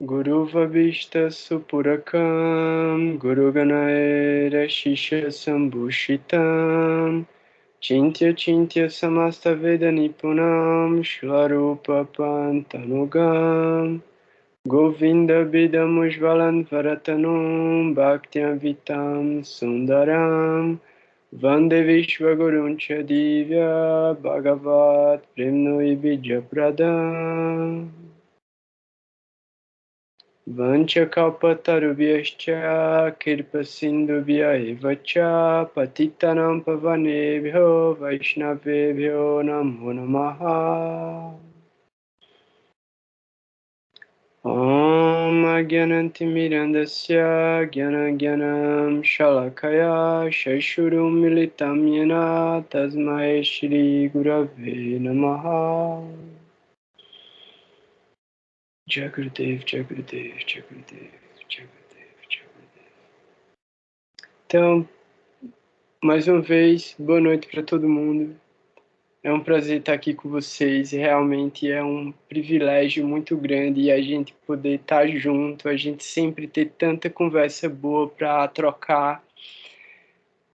Guru Vavishta Supurakam Guru Ganaera Shisha Sambhushitam Chintya Chintya Samasta Veda Nipunam Shvarupa Pantanugam Govinda Bidam Ujvalan Varatanum Bhaktyam Vitam Sundaram Vande Vishvaguruncha Divya Bhagavat Premnoi Bijapradam Vancha kalpatarubhyascha kirpa sindhubhya eva cha patitanam pavanebhyo vaishnavebhyo namo namaha. Om Agyanantimirandasya Gyanagyanam Shalakaya Shashurum Militam Yena Tasmai Shri Gurave Namaha. Jagurudev, Jagurudev, Jagurudev, Jagurudev, Jagurudev. Então, mais uma vez, boa noite para todo mundo. É um prazer estar aqui com vocês. Realmente é um privilégio muito grande a gente poder estar junto, a gente sempre ter tanta conversa boa para trocar,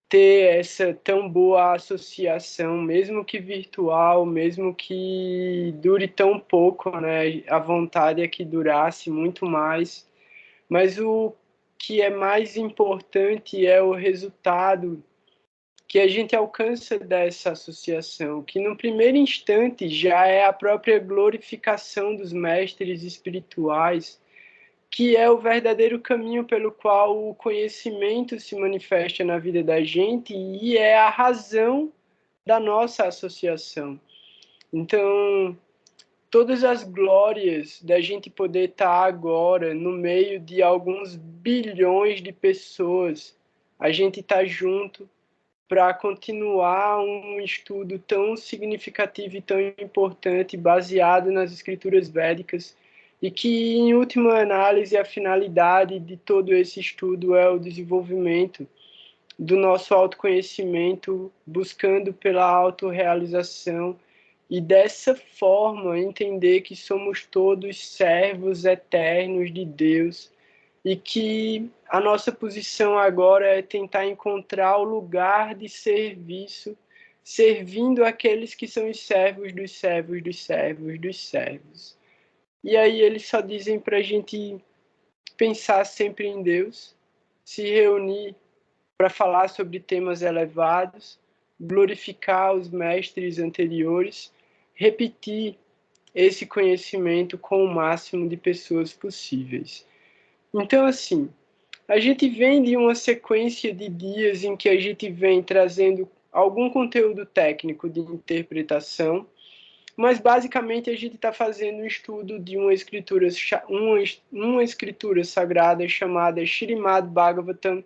ter essa tão boa associação, mesmo que virtual, mesmo que dure tão pouco, né? A vontade é que durasse muito mais. Mas o que é mais importante é o resultado que a gente alcança dessa associação, que no primeiro instante já é a própria glorificação dos mestres espirituais, que é o verdadeiro caminho pelo qual o conhecimento se manifesta na vida da gente e é a razão da nossa associação. Então, todas as glórias da gente poder estar agora no meio de alguns bilhões de pessoas, a gente tá junto para continuar um estudo tão significativo e tão importante, baseado nas escrituras védicas, e que, em última análise, a finalidade de todo esse estudo é o desenvolvimento do nosso autoconhecimento, buscando pela autorrealização, e dessa forma entender que somos todos servos eternos de Deus, e que a nossa posição agora é tentar encontrar o lugar de serviço, servindo aqueles que são os servos dos servos dos servos dos servos. E aí eles só dizem para a gente pensar sempre em Deus, se reunir para falar sobre temas elevados, glorificar os mestres anteriores, repetir esse conhecimento com o máximo de pessoas possíveis. Então, assim, a gente vem de uma sequência de dias em que a gente vem trazendo algum conteúdo técnico de interpretação, mas basicamente a gente está fazendo um estudo de uma escritura sagrada chamada Śrīmad Bhagavatam,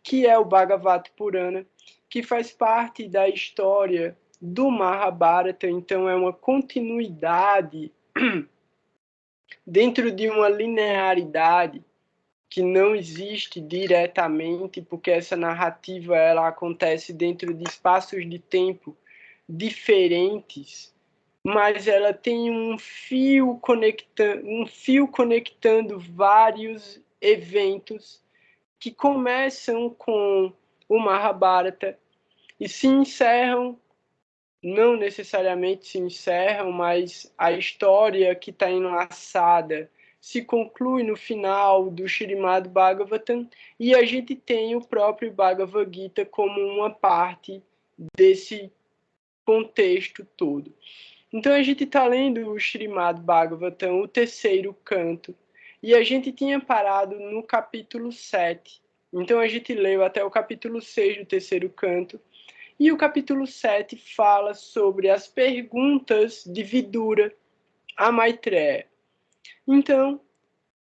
que é o Bhagavata Purana, que faz parte da história do Mahabharata, então é uma continuidade dentro de uma linearidade que não existe diretamente, porque essa narrativa ela acontece dentro de espaços de tempo diferentes, mas ela tem um fio conectando vários eventos que começam com o Mahabharata e se encerram, não necessariamente se encerram, mas a história que está enlaçada se conclui no final do Śrīmad Bhagavatam, e a gente tem o próprio Bhagavad Gita como uma parte desse contexto todo. Então a gente está lendo o Śrīmad Bhagavatam, o terceiro canto, e a gente tinha parado no capítulo 7. Então a gente leu até o capítulo 6 do terceiro canto, e o capítulo 7 fala sobre as perguntas de Vidura a Maitreya. Então,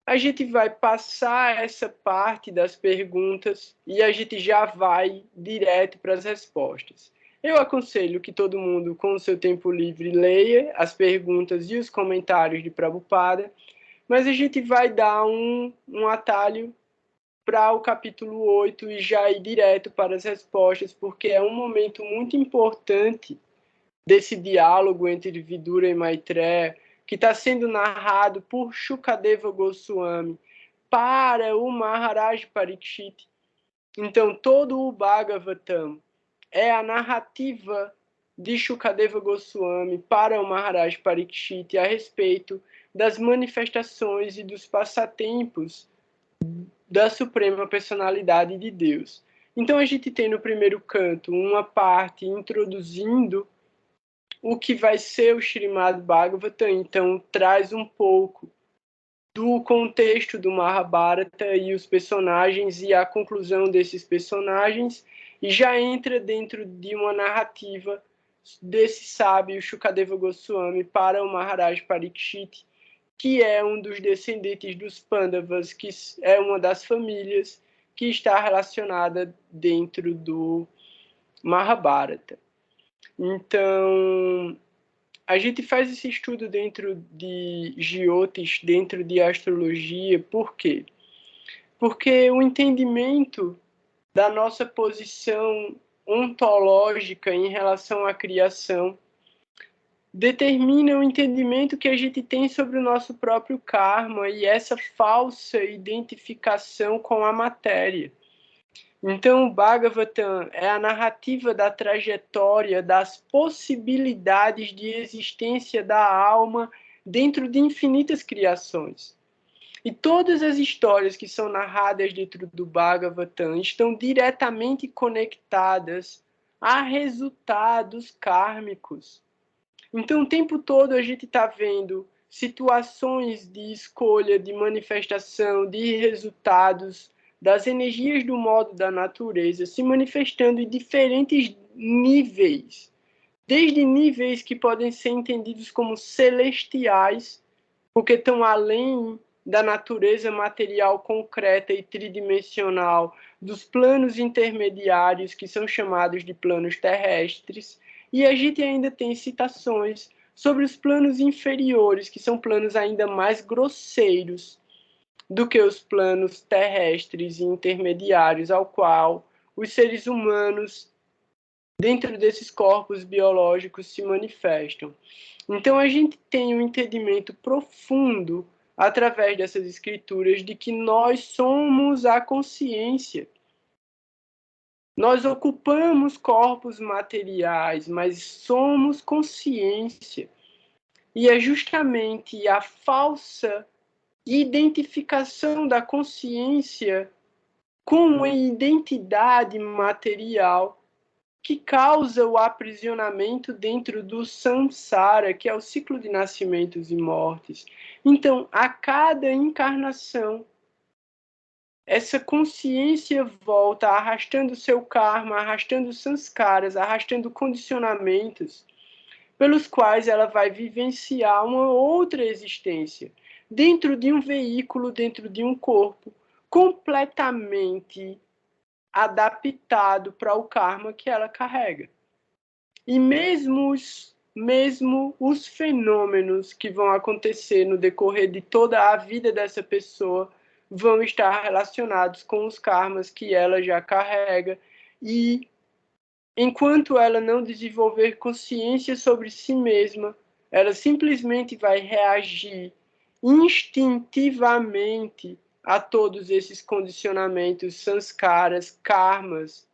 a gente vai passar essa parte das perguntas e a gente já vai direto para as respostas. Eu aconselho que todo mundo, com o seu tempo livre, leia as perguntas e os comentários de Prabhupada, mas a gente vai dar um atalho para o capítulo 8 e já ir direto para as respostas, porque é um momento muito importante desse diálogo entre Vidura e Maitreya, que está sendo narrado por Shukadeva Goswami para o Maharaj Parikshit. Então, todo o Bhagavatam é a narrativa de Shukadeva Goswami para o Maharaj Parikshit a respeito das manifestações e dos passatempos da Suprema Personalidade de Deus. Então, a gente tem no primeiro canto uma parte introduzindo o que vai ser o Srimad Bhagavatam. Então, traz um pouco do contexto do Mahabharata e os personagens e a conclusão desses personagens, e já entra dentro de uma narrativa desse sábio Shukadeva Goswami para o Maharaj Parikshit, que é um dos descendentes dos Pandavas, que é uma das famílias que está relacionada dentro do Mahabharata. Então, a gente faz esse estudo dentro de Jyotish, dentro de astrologia, por quê? Porque o entendimento da nossa posição ontológica em relação à criação determina o entendimento que a gente tem sobre o nosso próprio karma e essa falsa identificação com a matéria. Então, o Bhagavatam é a narrativa da trajetória, das possibilidades de existência da alma dentro de infinitas criações. E todas as histórias que são narradas dentro do Bhagavatam estão diretamente conectadas a resultados kármicos. Então, o tempo todo a gente está vendo situações de escolha, de manifestação, de resultados das energias do modo da natureza se manifestando em diferentes níveis, desde níveis que podem ser entendidos como celestiais, porque estão além da natureza material concreta e tridimensional, dos planos intermediários, que são chamados de planos terrestres, e a gente ainda tem citações sobre os planos inferiores, que são planos ainda mais grosseiros do que os planos terrestres e intermediários, ao qual os seres humanos, dentro desses corpos biológicos, se manifestam. Então, a gente tem um entendimento profundo, através dessas escrituras, de que nós somos a consciência. Nós ocupamos corpos materiais, mas somos consciência. E é justamente a falsa identificação da consciência com a identidade material que causa o aprisionamento dentro do samsara, que é o ciclo de nascimentos e mortes. Então, a cada encarnação, essa consciência volta arrastando seu karma, arrastando sanskaras, arrastando condicionamentos, pelos quais ela vai vivenciar uma outra existência, dentro de um veículo, dentro de um corpo, completamente adaptado para o karma que ela carrega. E mesmo os fenômenos que vão acontecer no decorrer de toda a vida dessa pessoa vão estar relacionados com os karmas que ela já carrega, e enquanto ela não desenvolver consciência sobre si mesma, ela simplesmente vai reagir instintivamente a todos esses condicionamentos, sanskaras, karmas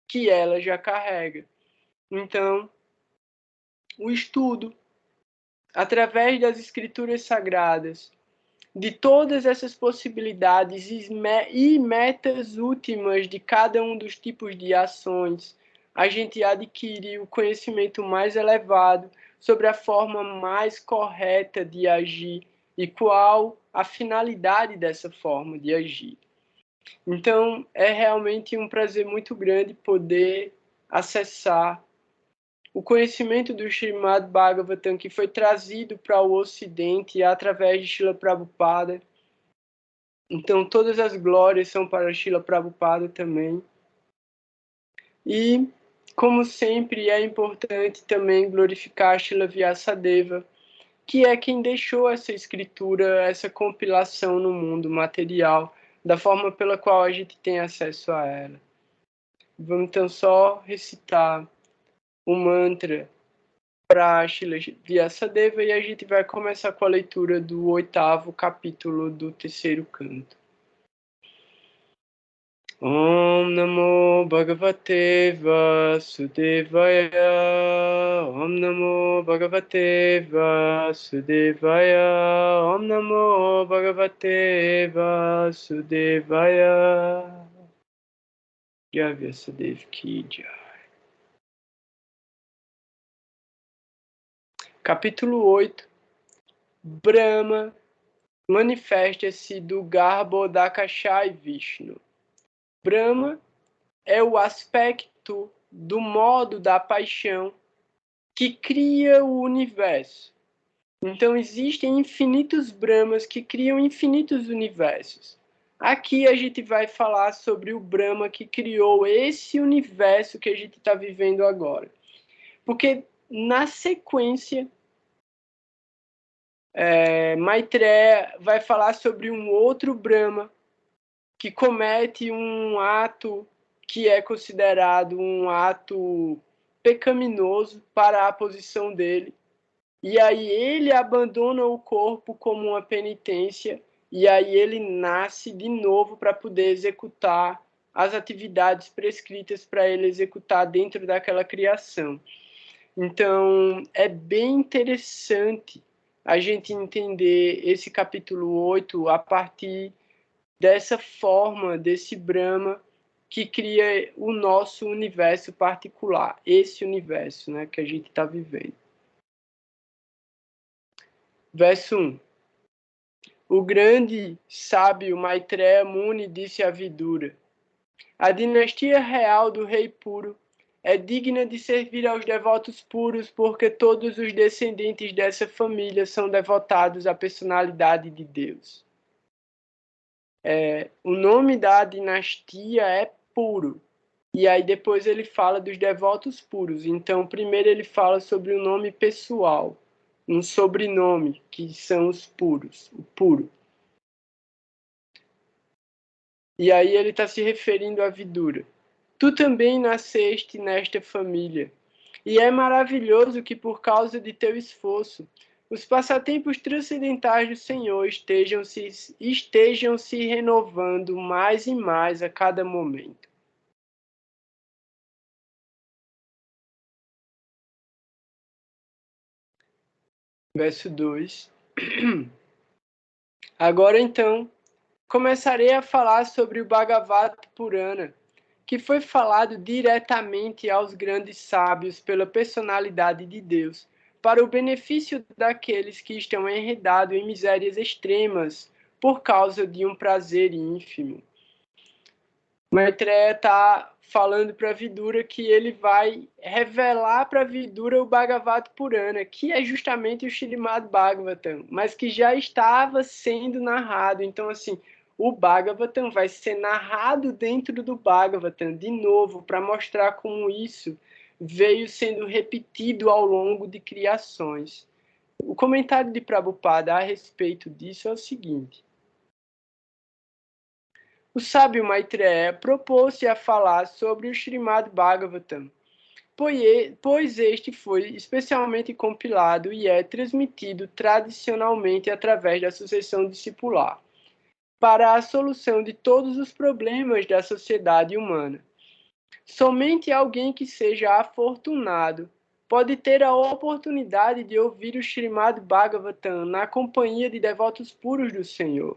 que ela já carrega. Então, o estudo, através das escrituras sagradas, de todas essas possibilidades e metas últimas de cada um dos tipos de ações, a gente adquire o conhecimento mais elevado sobre a forma mais correta de agir e qual a finalidade dessa forma de agir. Então, é realmente um prazer muito grande poder acessar o conhecimento do Srimad Bhagavatam, que foi trazido para o Ocidente através de Srila Prabhupada. Então, todas as glórias são para Srila Prabhupada também. E, como sempre, é importante também glorificar Srila Vyasadeva, que é quem deixou essa escritura, essa compilação no mundo material, da forma pela qual a gente tem acesso a ela. Vamos então só recitar o mantra para Shila Vyasadeva e a gente vai começar com a leitura do 8º capítulo do 3º canto. Om Namo Bhagavate Vasudevaya. Om Namo Bhagavate Vasudevaya. Om Namo Bhagavate Vasudevaya. Jai Vyasadeva Ki Jai. Capítulo 8. Brahma manifesta-se do Garbhodakashayi Vishnu. Brahma é o aspecto do modo da paixão que cria o universo. Então existem infinitos Brahmas que criam infinitos universos. Aqui a gente vai falar sobre o Brahma que criou esse universo que a gente está vivendo agora. Porque na sequência, Maitreya vai falar sobre um outro Brahma que comete um ato que é considerado um ato pecaminoso para a posição dele. E aí ele abandona o corpo como uma penitência, e aí ele nasce de novo para poder executar as atividades prescritas para ele executar dentro daquela criação. Então, é bem interessante a gente entender esse capítulo 8 a partir dessa forma, desse Brahma que cria o nosso universo particular, esse universo, né, que a gente está vivendo. Verso 1. O grande sábio Maitreya Muni disse a Vidura: a dinastia real do rei puro é digna de servir aos devotos puros, porque todos os descendentes dessa família são devotados à personalidade de Deus. O nome da dinastia é puro. E aí depois ele fala dos devotos puros. Então, primeiro ele fala sobre o nome pessoal, um sobrenome, que são os puros, o puro. E aí ele está se referindo a Vidura. Tu também nasceste nesta família, e é maravilhoso que por causa de teu esforço, os passatempos transcendentais do Senhor estejam se renovando mais e mais a cada momento. Verso 2. Agora então, começarei a falar sobre o Bhagavata Purana, que foi falado diretamente aos grandes sábios pela personalidade de Deus, para o benefício daqueles que estão enredados em misérias extremas por causa de um prazer ínfimo. Maitreya está falando para Vidura que ele vai revelar para Vidura o Bhagavata Purana, que é justamente o Śrīmad Bhagavatam, mas que já estava sendo narrado. Então, assim, o Bhagavatam vai ser narrado dentro do Bhagavatam de novo, para mostrar como isso veio sendo repetido ao longo de criações. O comentário de Prabhupada a respeito disso é o seguinte: o sábio Maitreya propôs-se a falar sobre o Śrīmad Bhagavatam, pois este foi especialmente compilado e é transmitido tradicionalmente através da sucessão discipular, para a solução de todos os problemas da sociedade humana. Somente alguém que seja afortunado pode ter a oportunidade de ouvir o Śrīmad Bhagavatam na companhia de devotos puros do Senhor.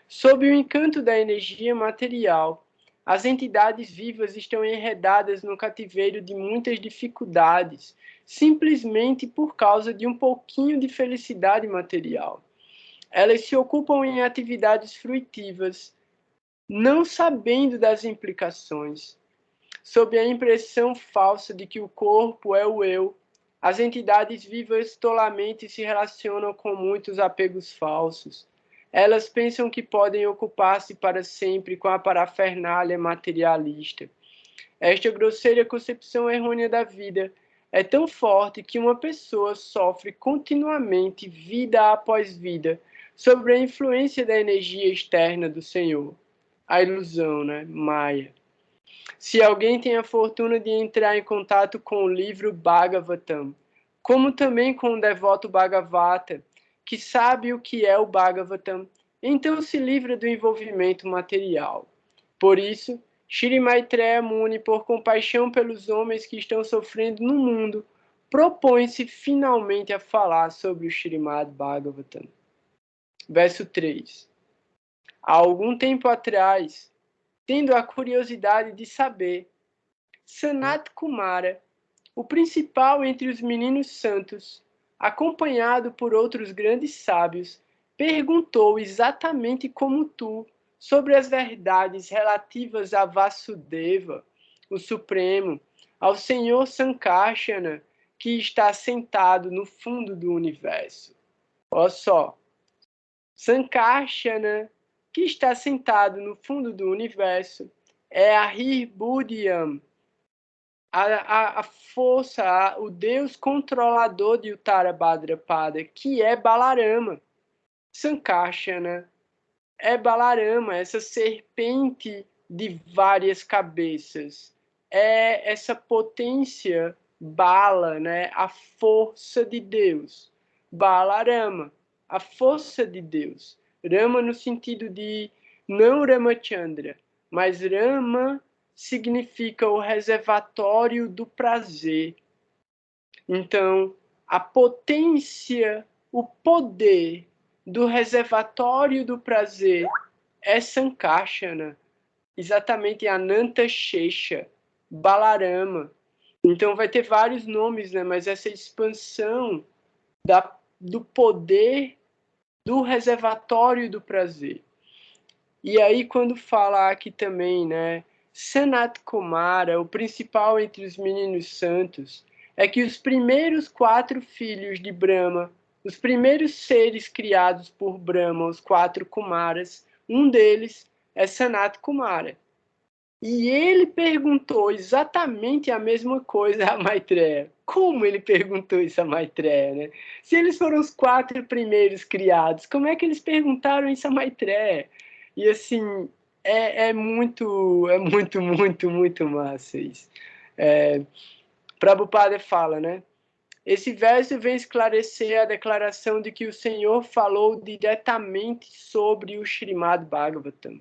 Sob o encanto da energia material, as entidades vivas estão enredadas no cativeiro de muitas dificuldades, simplesmente por causa de um pouquinho de felicidade material. Elas se ocupam em atividades fruitivas, não sabendo das implicações. Sob a impressão falsa de que o corpo é o eu, as entidades vivas tolamente se relacionam com muitos apegos falsos. Elas pensam que podem ocupar-se para sempre com a parafernália materialista. Esta grosseira concepção errônea da vida é tão forte que uma pessoa sofre continuamente, vida após vida, sob a influência da energia externa do Senhor. A ilusão, né? Maya. Se alguém tem a fortuna de entrar em contato com o livro Bhagavatam, como também com o devoto Bhagavata, que sabe o que é o Bhagavatam, então se livra do envolvimento material. Por isso, Shri Maitreya Muni, por compaixão pelos homens que estão sofrendo no mundo, propõe-se finalmente a falar sobre o Srimad Bhagavatam. Verso 3. Há algum tempo atrás, tendo a curiosidade de saber, Sanat Kumara, o principal entre os meninos santos, acompanhado por outros grandes sábios, perguntou exatamente como tu sobre as verdades relativas a Vasudeva, o Supremo, ao Senhor Sankarsana, que está sentado no fundo do universo. Olha só, Sankarsana, que está sentado no fundo do universo, é a Hirbudiyam, a força, o Deus controlador de Uttara Bhadrapada, que é Balarama. Sankarsana é Balarama, essa serpente de várias cabeças. É essa potência Bala, né? A força de Deus. Balarama, a força de Deus. Rama no sentido de não Ramachandra, mas Rama significa o reservatório do prazer. Então, a potência, o poder do reservatório do prazer é Sankarsana, exatamente Ananta Shesha, Balarama. Então vai ter vários nomes, né? Mas essa expansão do poder do reservatório do prazer. E aí quando fala aqui também, né? Sanat Kumara, o principal entre os meninos santos, é que os primeiros 4 filhos de Brahma, os primeiros seres criados por Brahma, os 4 Kumaras, um deles é Sanat Kumara. E ele perguntou exatamente a mesma coisa a Maitreya. Como ele perguntou isso a Maitreya, né? Se eles foram os 4 primeiros criados, como é que eles perguntaram isso a Maitreya? E assim, é muito massa isso. Prabhupada fala, né? Esse verso vem esclarecer a declaração de que o Senhor falou diretamente sobre o Srimad Bhagavatam.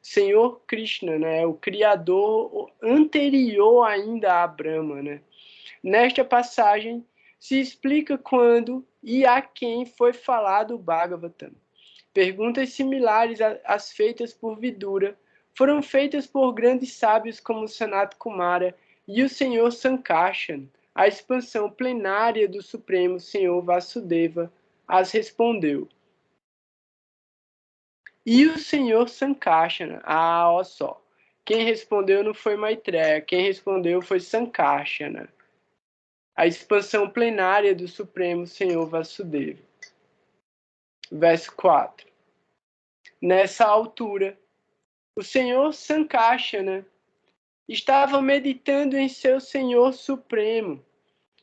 Senhor Krishna, né, o criador anterior ainda a Brahma, né? Nesta passagem se explica quando e a quem foi falado o Bhagavatam. Perguntas similares às feitas por Vidura foram feitas por grandes sábios como Sanat Kumara e o Senhor Sankarsana. A expansão plenária do Supremo Senhor Vasudeva as respondeu. E o Senhor Sankarsana, olha só, quem respondeu não foi Maitreya, quem respondeu foi Sankarsana, a expansão plenária do Supremo Senhor Vasudeva. Verso 4. Nessa altura, o Senhor Sankarsana estava meditando em seu Senhor Supremo,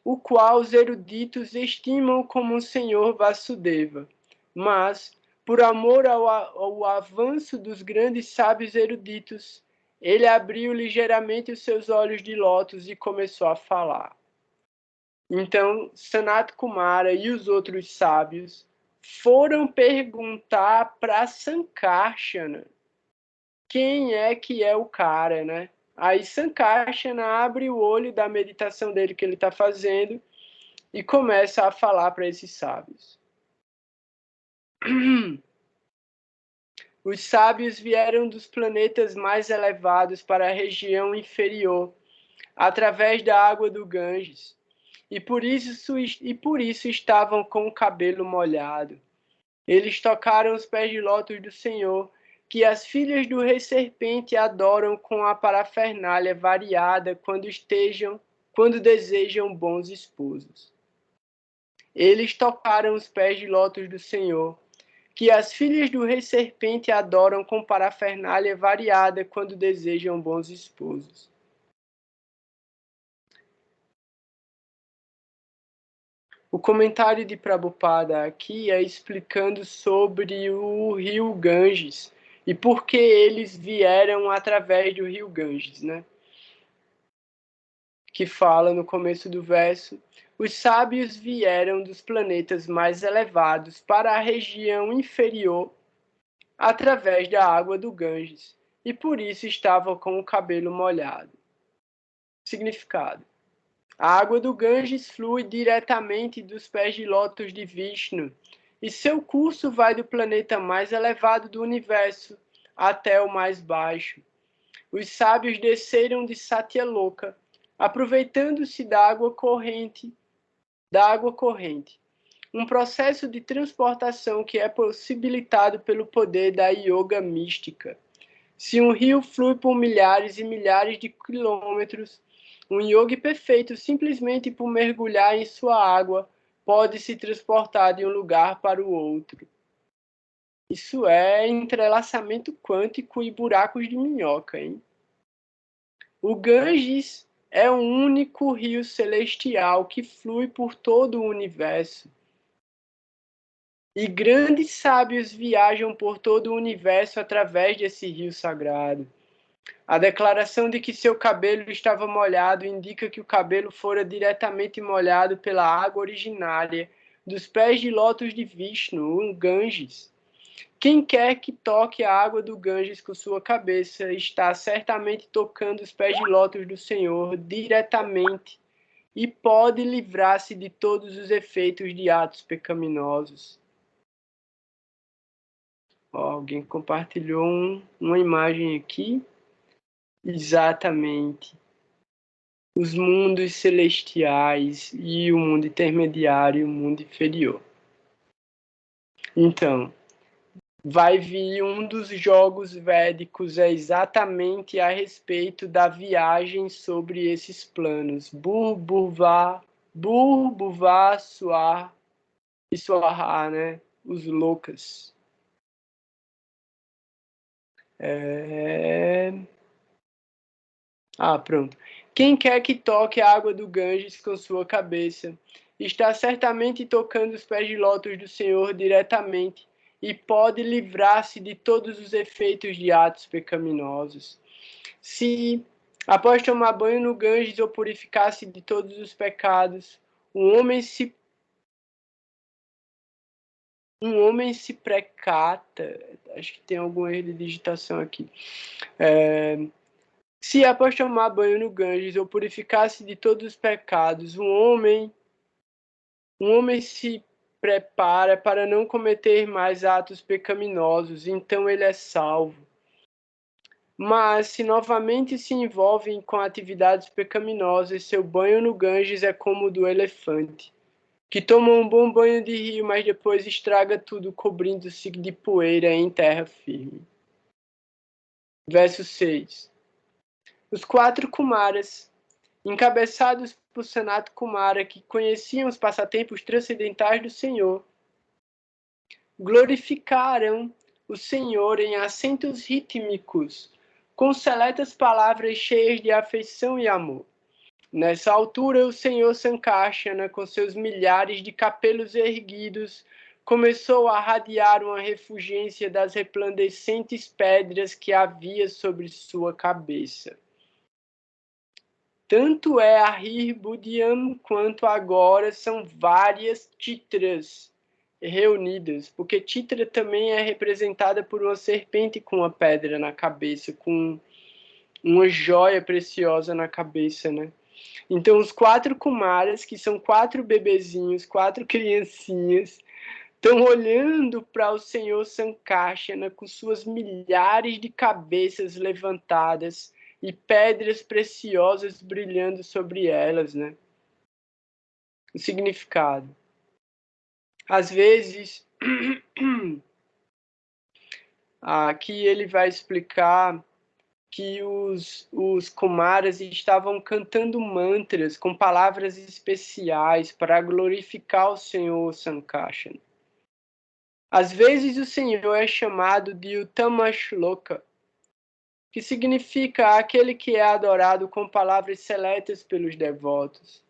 o qual os eruditos estimam como o Senhor Vasudeva, mas por amor ao avanço dos grandes sábios eruditos, ele abriu ligeiramente os seus olhos de lótus e começou a falar. Então, Sanat Kumara e os outros sábios foram perguntar para Sankarsana quem é que é o cara, né? Aí Sankarsana abre o olho da meditação dele que ele está fazendo e começa a falar para esses sábios. Os sábios vieram dos planetas mais elevados para a região inferior, através da água do Ganges, e por isso estavam com o cabelo molhado. Eles tocaram os pés de lótus do Senhor, que as filhas do rei serpente adoram com a parafernália variada quando desejam bons esposos. Eles tocaram os pés de lótus do Senhor, que as filhas do rei serpente adoram com parafernália variada quando desejam bons esposos. O comentário de Prabhupada aqui é explicando sobre o rio Ganges e por que eles vieram através do rio Ganges, né? que fala no começo do verso, os sábios vieram dos planetas mais elevados para a região inferior através da água do Ganges, e por isso estavam com o cabelo molhado. Significado: a água do Ganges flui diretamente dos pés de lótus de Vishnu, e seu curso vai do planeta mais elevado do universo até o mais baixo. Os sábios desceram de Satyaloka, aproveitando-se da água corrente, um processo de transportação que é possibilitado pelo poder da yoga mística. Se um rio flui por milhares e milhares de quilômetros, um yogi perfeito, simplesmente por mergulhar em sua água, pode se transportar de um lugar para o outro. Isso é entrelaçamento quântico e buracos de minhoca, hein? O Ganges é o único rio celestial que flui por todo o universo. E grandes sábios viajam por todo o universo através desse rio sagrado. A declaração de que seu cabelo estava molhado indica que o cabelo fora diretamente molhado pela água originária dos pés de lótus de Vishnu, o Ganges. Quem quer que toque a água do Ganges com sua cabeça está certamente tocando os pés de lótus do Senhor diretamente e pode livrar-se de todos os efeitos de atos pecaminosos. Alguém compartilhou uma imagem aqui. Exatamente. Os mundos celestiais e o mundo intermediário e o mundo inferior. Então, vai vir um dos jogos védicos é exatamente a respeito da viagem sobre esses planos. Bur, Bhuva, Swar e Swaha, né? Os loucas. Pronto. Quem quer que toque a água do Ganges com sua cabeça está certamente tocando os pés de lótus do Senhor diretamente e pode livrar-se de todos os efeitos de atos pecaminosos. Se, após tomar banho no Ganges ou purificar-se de todos os pecados, um homem se precata, acho que tem algum erro de digitação aqui, se após tomar banho no Ganges ou purificar-se de todos os pecados, um homem se prepara para não cometer mais atos pecaminosos, então ele é salvo. Mas se novamente se envolve com atividades pecaminosas, seu banho no Ganges é como o do elefante, que toma um bom banho de rio, mas depois estraga tudo, cobrindo-se de poeira em terra firme. Verso 6. Os 4 Kumaras, encabeçados por Sanat Kumara, que conheciam os passatempos transcendentais do Senhor, glorificaram o Senhor em acentos rítmicos, com seletas palavras cheias de afeição e amor. Nessa altura, o Senhor Sankarsana, com seus milhares de cabelos erguidos, começou a radiar uma refulgência das resplandecentes pedras que havia sobre sua cabeça. Tanto é a Hirbudiam quanto agora são várias titras reunidas, porque titra também é representada por uma serpente com uma pedra na cabeça, com uma joia preciosa na cabeça, né? Então os 4 Kumaras, que são 4 bebezinhos, 4 criancinhas, estão olhando para o Senhor Sankarsana com suas milhares de cabeças levantadas e pedras preciosas brilhando sobre elas, né? O significado. Às vezes, aqui ele vai explicar que os Kumaras estavam cantando mantras com palavras especiais para glorificar o Senhor Sankarsana. Às vezes o Senhor é chamado de Uttama Shloka, que significa aquele que é adorado com palavras seletas pelos devotos.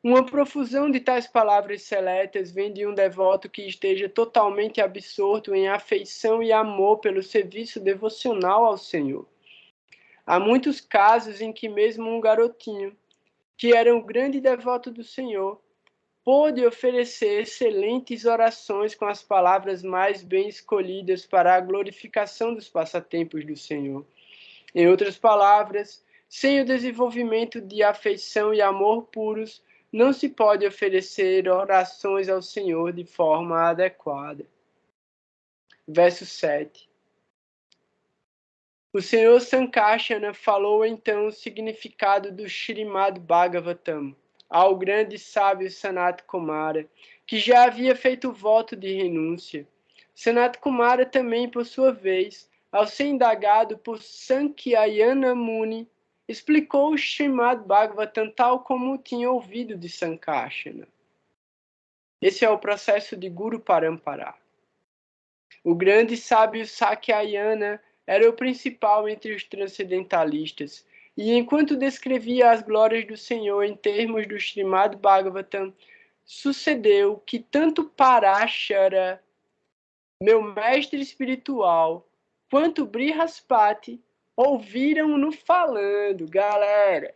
Uma profusão de tais palavras seletas vem de um devoto que esteja totalmente absorto em afeição e amor pelo serviço devocional ao Senhor. Há muitos casos em que mesmo um garotinho, que era um grande devoto do Senhor, pôde oferecer excelentes orações com as palavras mais bem escolhidas para a glorificação dos passatempos do Senhor. Em outras palavras, sem o desenvolvimento de afeição e amor puros, não se pode oferecer orações ao Senhor de forma adequada. Verso 7. O Senhor Sankarsana falou então o significado do Śrīmad Bhagavatam ao grande sábio Sanat Kumara, que já havia feito voto de renúncia. Sanat Kumara também, por sua vez, ao ser indagado por Sankyayana Muni, explicou o Śrīmad Bhagavatam tal como tinha ouvido de Sankarsana. Esse é o processo de Guru Parampara. O grande sábio Sakyayana era o principal entre os transcendentalistas, e enquanto descrevia as glórias do Senhor em termos do Śrīmad Bhagavatam, sucedeu que tanto Parashara, meu mestre espiritual, quanto Brihaspati ouviram-no falando. Galera,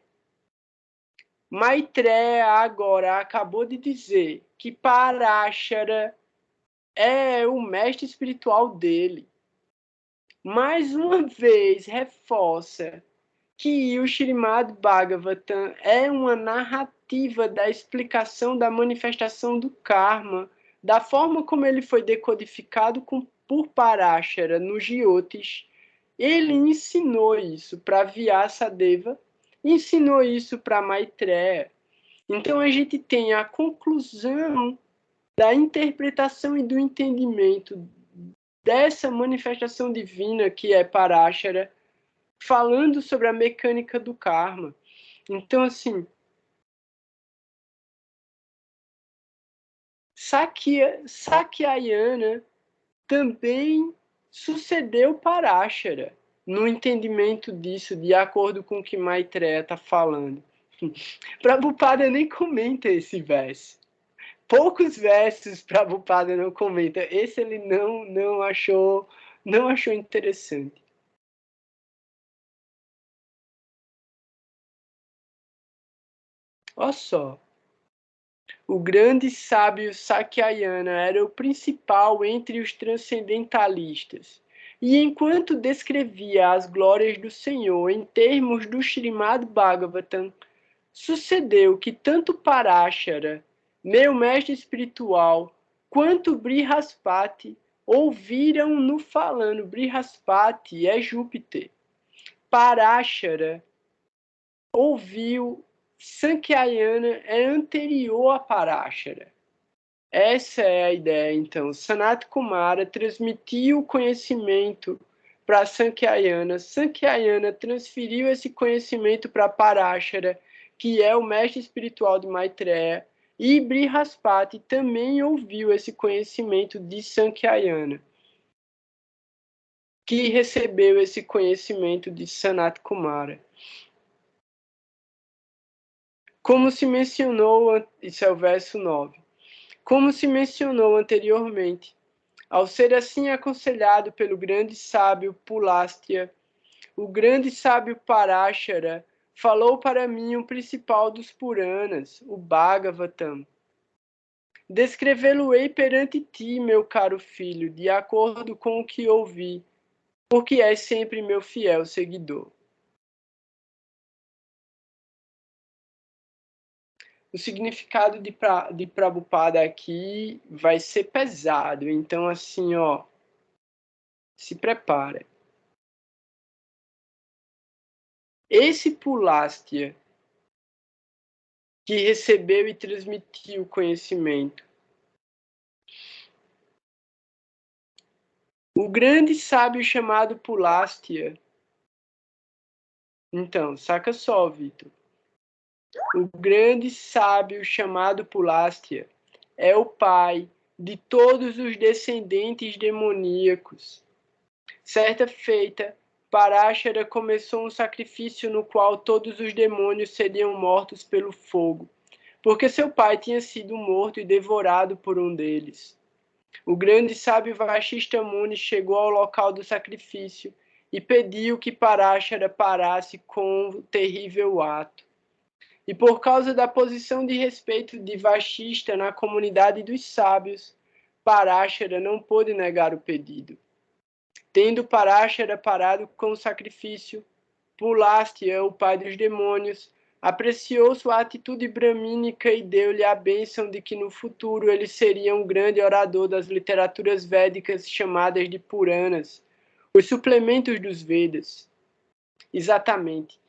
Maitreya agora acabou de dizer que Parashara é o mestre espiritual dele. Mais uma vez reforça que o Śrīmad Bhagavatam é uma narrativa da explicação da manifestação do karma, da forma como ele foi decodificado por Parashara no Jyotish. Ele ensinou isso para Vyasadeva, ensinou isso para Maitreya. Então a gente tem a conclusão da interpretação e do entendimento dessa manifestação divina que é Parashara, falando sobre a mecânica do karma. Então, assim, Sakyayana também sucedeu Parashara no entendimento disso, de acordo com o que Maitreya está falando. Prabhupada nem comenta esse verso. Poucos versos Prabhupada não comenta. Esse ele não achou interessante. Olha só. O grande sábio Sakyayana era o principal entre os transcendentalistas. E enquanto descrevia as glórias do Senhor em termos do Śrīmad Bhagavatam, sucedeu que tanto Parashara, meu mestre espiritual, quanto Brihaspati ouviram-no falando. Brihaspati é Júpiter. Parashara ouviu. Sankyayana é anterior a Parashara. Essa é a ideia, então. Sanat Kumara transmitiu o conhecimento para Sankyayana. Sankyayana transferiu esse conhecimento para Parashara, que é o mestre espiritual de Maitreya. E Brihaspati também ouviu esse conhecimento de Sankyayana, que recebeu esse conhecimento de Sanat Kumara. Como se mencionou, isso é o verso 9. Como se mencionou anteriormente, ao ser assim aconselhado pelo grande sábio Pulastya, o grande sábio Parashara falou para mim o principal dos Puranas, o Bhagavatam. Descrevê-lo-ei perante ti, meu caro filho, de acordo com o que ouvi, porque és sempre meu fiel seguidor. O significado de Prabhupada aqui vai ser pesado. Então, assim, ó, se prepara. Esse Pulastya, que recebeu e transmitiu conhecimento, o grande sábio chamado Pulastya, então, saca só, Vitor. O grande sábio chamado Pulastya é o pai de todos os descendentes demoníacos. Certa feita, Parashara começou um sacrifício no qual todos os demônios seriam mortos pelo fogo, porque seu pai tinha sido morto e devorado por um deles. O grande sábio Vashishta Muni chegou ao local do sacrifício e pediu que Parashara parasse com o terrível ato. E por causa da posição de respeito de Vashista na comunidade dos sábios, Parashara não pôde negar o pedido. Tendo Parashara parado com o sacrifício, Pulastya, o pai dos demônios, apreciou sua atitude bramínica e deu-lhe a bênção de que no futuro ele seria um grande orador das literaturas védicas chamadas de Puranas, os suplementos dos Vedas. Exatamente.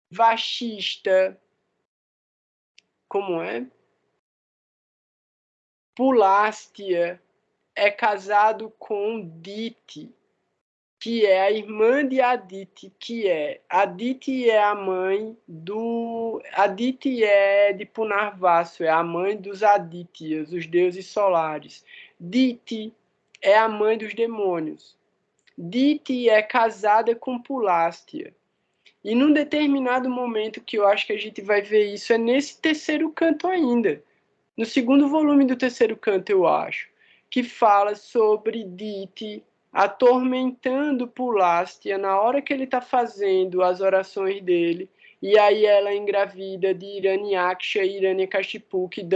Vashista, como é? Pulastya é casado com Diti, que é a irmã de Aditi, Aditi é a mãe do... Aditi é de Punarvasu, é a mãe dos Adityas, os deuses solares. Diti é a mãe dos demônios. Diti é casada com Pulastya. E num determinado momento que eu acho que a gente vai ver isso é nesse terceiro canto ainda. No segundo volume do terceiro canto, eu acho, que fala sobre Diti atormentando Pulastya na hora que ele está fazendo as orações dele, e aí ela é engravida de Hiranyaksha e Hiranyakashipu, que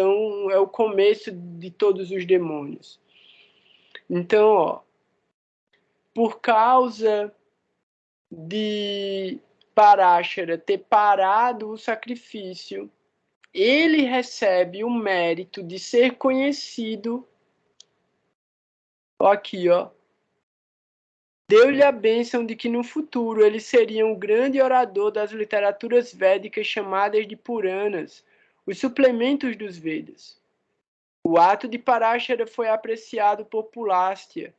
é o começo de todos os demônios. Então, ó, por causa de Parashara ter parado o sacrifício, ele recebe o mérito de ser conhecido. Aqui, ó. Deu-lhe a bênção de que no futuro ele seria um grande orador das literaturas védicas chamadas de Puranas, os suplementos dos Vedas. O ato de Parashara foi apreciado por Pulastya,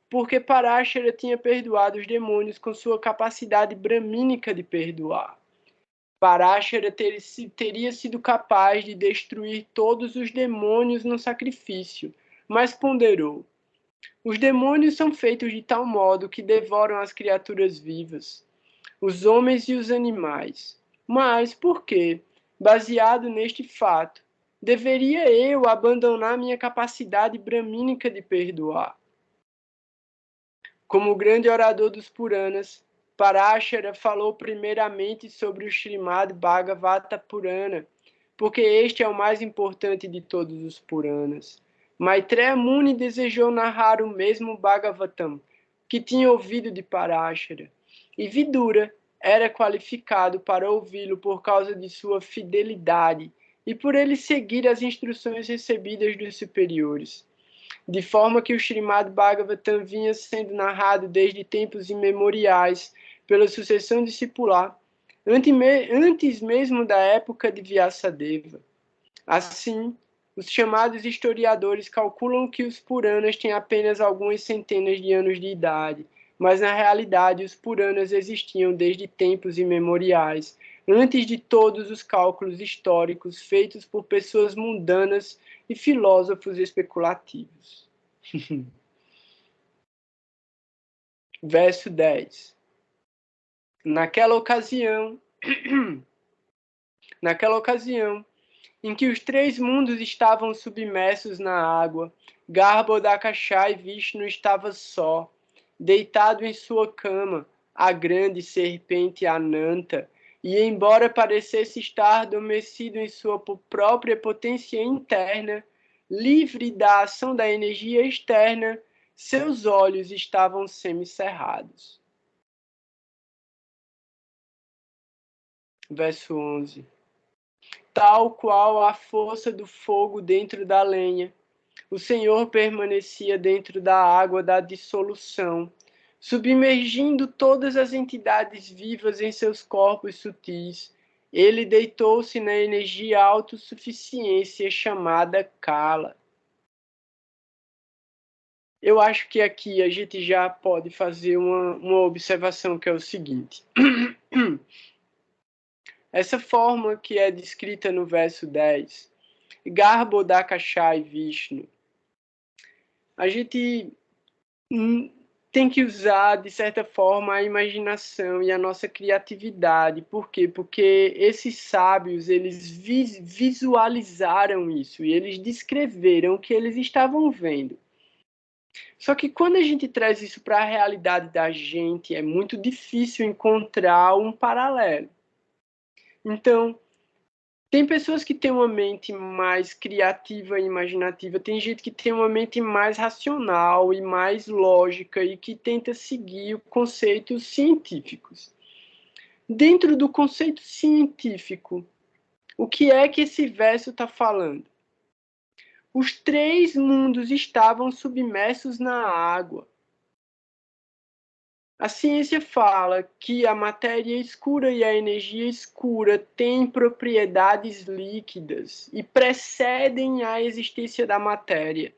porque Parashara tinha perdoado os demônios com sua capacidade bramínica de perdoar. Parashara teria sido capaz de destruir todos os demônios no sacrifício, mas ponderou: os demônios são feitos de tal modo que devoram as criaturas vivas, os homens e os animais. Mas por que, baseado neste fato, deveria eu abandonar minha capacidade bramínica de perdoar? Como grande orador dos Puranas, Parashara falou primeiramente sobre o Srimad Bhagavata Purana, porque este é o mais importante de todos os Puranas. Maitreya Muni desejou narrar o mesmo Bhagavatam que tinha ouvido de Parashara, e Vidura era qualificado para ouvi-lo por causa de sua fidelidade e por ele seguir as instruções recebidas dos superiores. De forma que o Srimad Bhagavatam vinha sendo narrado desde tempos imemoriais pela sucessão discipular, antes mesmo da época de Vyasadeva. Assim, os chamados historiadores calculam que os Puranas têm apenas algumas centenas de anos de idade, mas na realidade os Puranas existiam desde tempos imemoriais, antes de todos os cálculos históricos feitos por pessoas mundanas e filósofos especulativos. Verso 10. Naquela ocasião, em que os três mundos estavam submersos na água, Garbhodakasha e Vishnu estava só, deitado em sua cama, a grande serpente Ananta, e embora parecesse estar adormecido em sua própria potência interna, livre da ação da energia externa, seus olhos estavam semicerrados. Verso 11. Tal qual a força do fogo dentro da lenha, o Senhor permanecia dentro da água da dissolução, submergindo todas as entidades vivas em seus corpos sutis. Ele deitou-se na energia autossuficiência chamada Kala. Eu acho que aqui a gente já pode fazer uma observação que é o seguinte. Essa forma que é descrita no verso 10, Garbhodakasha e Vishnu, a gente tem que usar, de certa forma, a imaginação e a nossa criatividade. Por quê? Porque esses sábios, eles visualizaram isso e eles descreveram o que eles estavam vendo. Só que quando a gente traz isso para a realidade da gente, é muito difícil encontrar um paralelo. Então, Tem pessoas que têm uma mente mais criativa e imaginativa, tem gente que tem uma mente mais racional e mais lógica e que tenta seguir conceitos científicos. Dentro do conceito científico, o que é que esse verso está falando? Os três mundos estavam submersos na água. A ciência fala que a matéria escura e a energia escura têm propriedades líquidas e precedem a existência da matéria.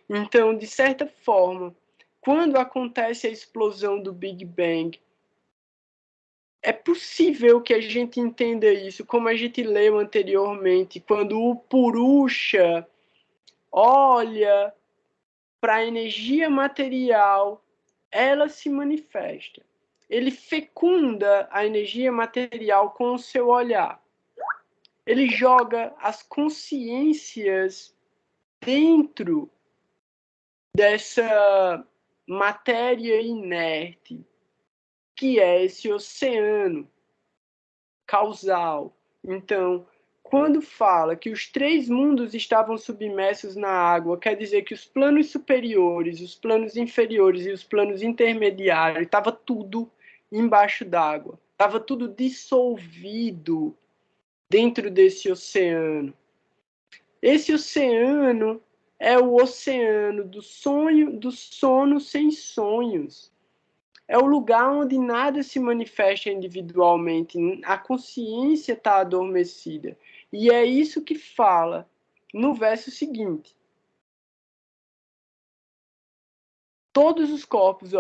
Então, de certa forma, quando acontece a explosão do Big Bang, é possível que a gente entenda isso, como a gente leu anteriormente, quando o Purusha olha para a energia material, ela se manifesta. Ele fecunda a energia material com o seu olhar. Ele joga as consciências dentro dessa matéria inerte, que é esse oceano causal. Então, quando fala que os três mundos estavam submersos na água, quer dizer que os planos superiores, os planos inferiores e os planos intermediários, estava tudo embaixo d'água. Estava tudo dissolvido dentro desse oceano. Esse oceano é o oceano do sonho, do sono sem sonhos. É o lugar onde nada se manifesta individualmente, a consciência está adormecida. E é isso que fala no verso seguinte. Todos os corpos,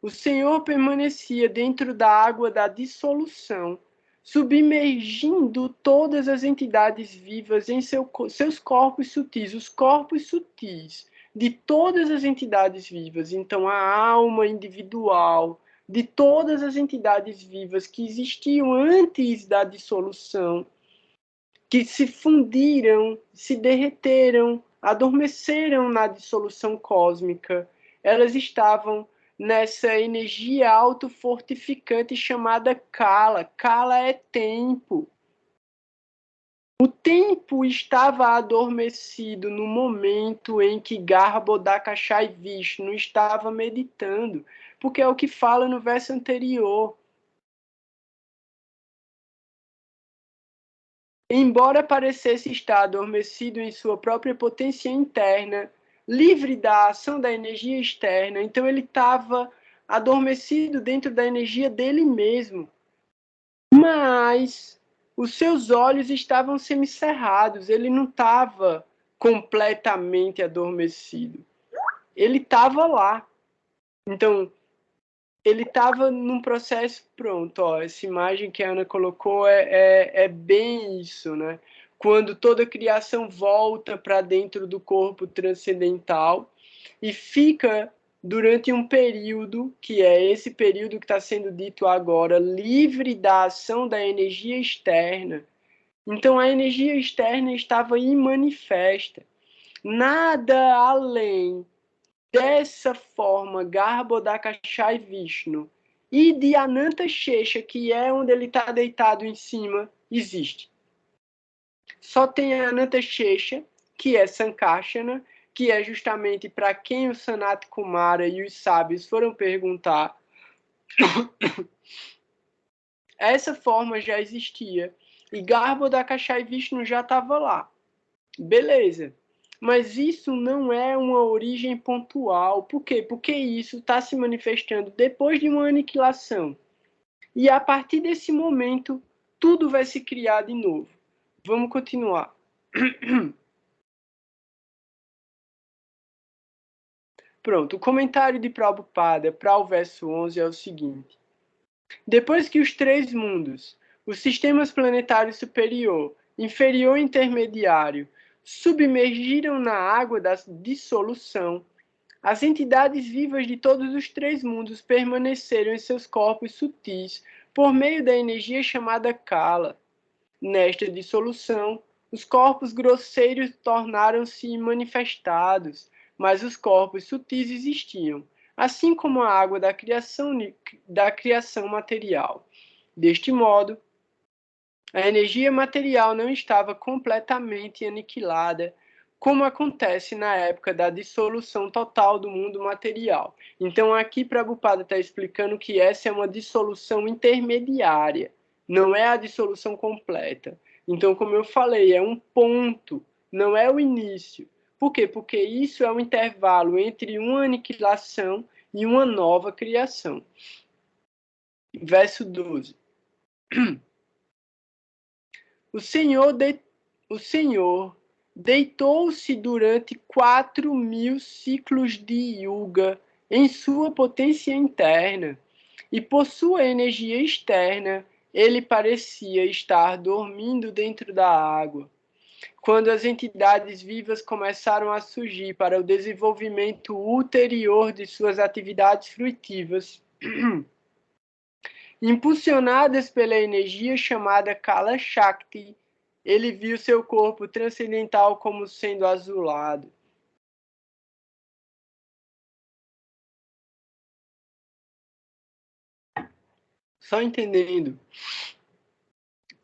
o Senhor permanecia dentro da água da dissolução, submergindo todas as entidades vivas em seus corpos sutis, os corpos sutis de todas as entidades vivas. Então, a alma individual de todas as entidades vivas que existiam antes da dissolução, que se fundiram, se derreteram, adormeceram na dissolução cósmica. Elas estavam nessa energia autofortificante chamada Kala. Kala é tempo. O tempo estava adormecido no momento em que Garbhodakashai Vishnu estava meditando, porque é o que fala no verso anterior. Embora parecesse estar adormecido em sua própria potência interna, livre da ação da energia externa, então ele estava adormecido dentro da energia dele mesmo. Mas os seus olhos estavam semicerrados, ele não estava completamente adormecido. Ele estava lá. Então, ele estava num processo pronto. Essa imagem que a Ana colocou é bem isso, né? Quando toda a criação volta para dentro do corpo transcendental e fica durante um período, que é esse período que está sendo dito agora, livre da ação da energia externa. Então, a energia externa estava imanifesta. Nada além dessa forma, Garbhodakashai Vishnu e de Ananta Shesha, que é onde ele está deitado em cima, existe. Só tem a Ananta Shesha, que é Sankarsana, que é justamente para quem o Sanat Kumara e os sábios foram perguntar. Essa forma já existia. E Garbhodakashai Vishnu já estava lá. Beleza. Mas isso não é uma origem pontual. Por quê? Porque isso está se manifestando depois de uma aniquilação. E a partir desse momento, tudo vai se criar de novo. Vamos continuar. Pronto, o comentário de Prabhupada para o verso 11 é o seguinte. Depois que os três mundos, os sistemas planetários superior, inferior e intermediário, submergiram na água da dissolução, as entidades vivas de todos os três mundos permaneceram em seus corpos sutis por meio da energia chamada Kala. Nesta dissolução, os corpos grosseiros tornaram-se manifestados, mas os corpos sutis existiam, assim como a água da criação material. Deste modo, A energia material não estava completamente aniquilada, como acontece na época da dissolução total do mundo material. Então, aqui Prabhupada está explicando que essa é uma dissolução intermediária, não é a dissolução completa. Então, como eu falei, é um ponto, não é o início. Por quê? Porque isso é um intervalo entre uma aniquilação e uma nova criação. Verso 12. O Senhor deitou-se durante 4.000 ciclos de yuga em sua potência interna, e por sua energia externa, ele parecia estar dormindo dentro da água. Quando as entidades vivas começaram a surgir para o desenvolvimento ulterior de suas atividades fruitivas, impulsionadas pela energia chamada Kala Shakti, ele viu seu corpo transcendental como sendo azulado. Só entendendo,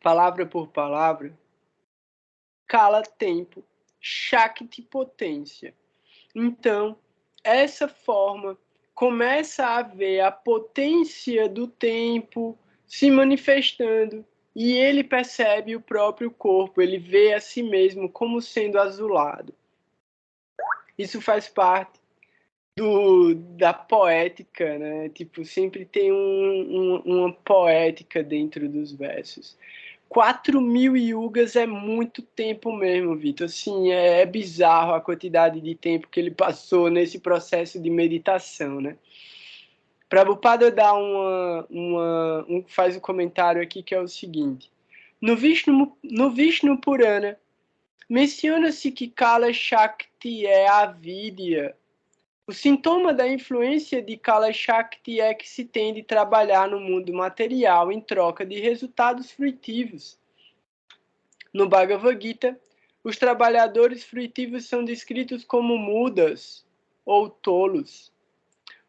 palavra por palavra, Kala tempo, Shakti potência. Então, essa forma começa a ver a potência do tempo se manifestando e ele percebe o próprio corpo, ele vê a si mesmo como sendo azulado. Isso faz parte da poética, né? Tipo, sempre tem uma poética dentro dos versos. 4.000 yugas é muito tempo mesmo, Vitor. Assim, é bizarro a quantidade de tempo que ele passou nesse processo de meditação, né? Prabhupada dá faz um comentário aqui que é o seguinte. No Vishnu Purana, menciona-se que Kala Shakti é a avidya. O sintoma da influência de Kala Shakti é que se tende a trabalhar no mundo material em troca de resultados fruitivos. No Bhagavad Gita, os trabalhadores fruitivos são descritos como mudas ou tolos.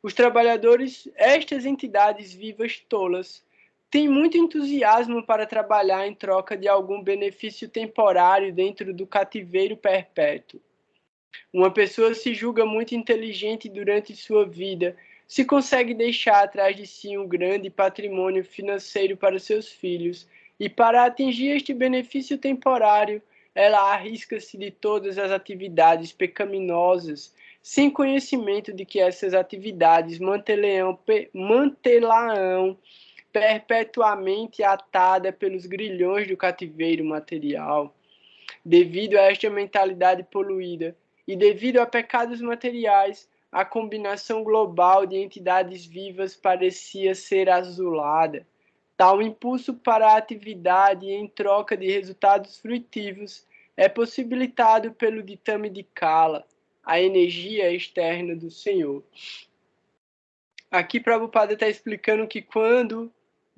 Os trabalhadores, estas entidades vivas tolas, têm muito entusiasmo para trabalhar em troca de algum benefício temporário dentro do cativeiro perpétuo. Uma pessoa se julga muito inteligente durante sua vida, se consegue deixar atrás de si um grande patrimônio financeiro para seus filhos, e para atingir este benefício temporário, ela arrisca-se de todas as atividades pecaminosas, sem conhecimento de que essas atividades mantê-la-ão perpetuamente atada pelos grilhões do cativeiro material. Devido a esta mentalidade poluída e devido a pecados materiais, a combinação global de entidades vivas parecia ser azulada. Tal impulso para a atividade em troca de resultados fruitivos é possibilitado pelo ditame de Kala, a energia externa do Senhor. Aqui Prabhupada está explicando que quando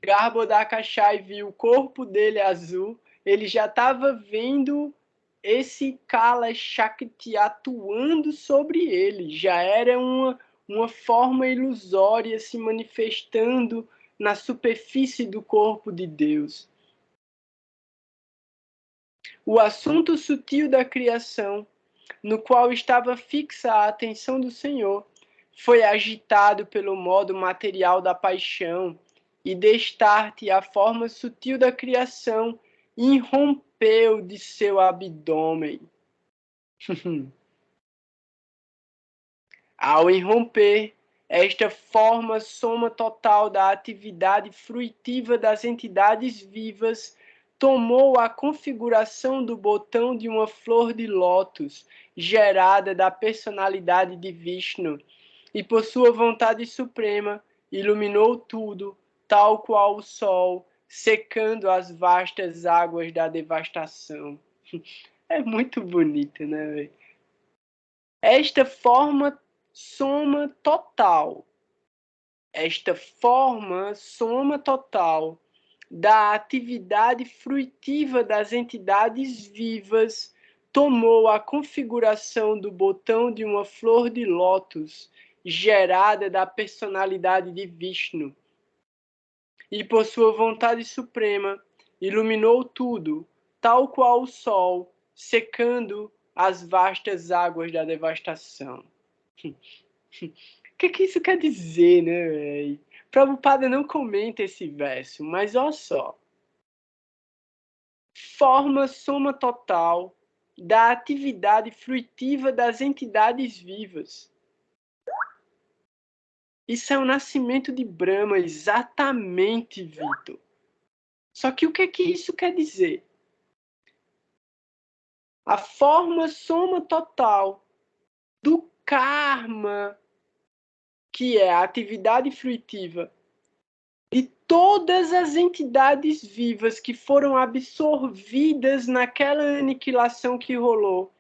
Garbhodakashai viu o corpo dele azul, ele já estava vendo esse Kala Shakti atuando sobre ele. Já era uma forma ilusória se manifestando na superfície do corpo de Deus. O assunto sutil da criação, no qual estava fixa a atenção do Senhor, foi agitado pelo modo material da paixão, e destarte a forma sutil da criação irrompeu de seu abdômen. Ao irromper, esta forma soma total da atividade fruitiva das entidades vivas tomou a configuração do botão de uma flor de lótus, gerada da personalidade de Vishnu, e por sua vontade suprema iluminou tudo, tal qual o sol, secando as vastas águas da devastação. É muito bonito, né, véio? Esta forma soma total da atividade fruitiva das entidades vivas tomou a configuração do botão de uma flor de lótus gerada da personalidade de Vishnu, e por sua vontade suprema iluminou tudo, tal qual o sol, secando as vastas águas da devastação. O que isso quer dizer, né, véi? Prabhupada não comenta esse verso, mas olha só. Forma soma total da atividade fruitiva das entidades vivas. Isso é o nascimento de Brahma, exatamente, Vitor. Só que o que isso quer dizer? A forma soma total do karma, que é a atividade fruitiva de todas as entidades vivas que foram absorvidas naquela aniquilação que rolou.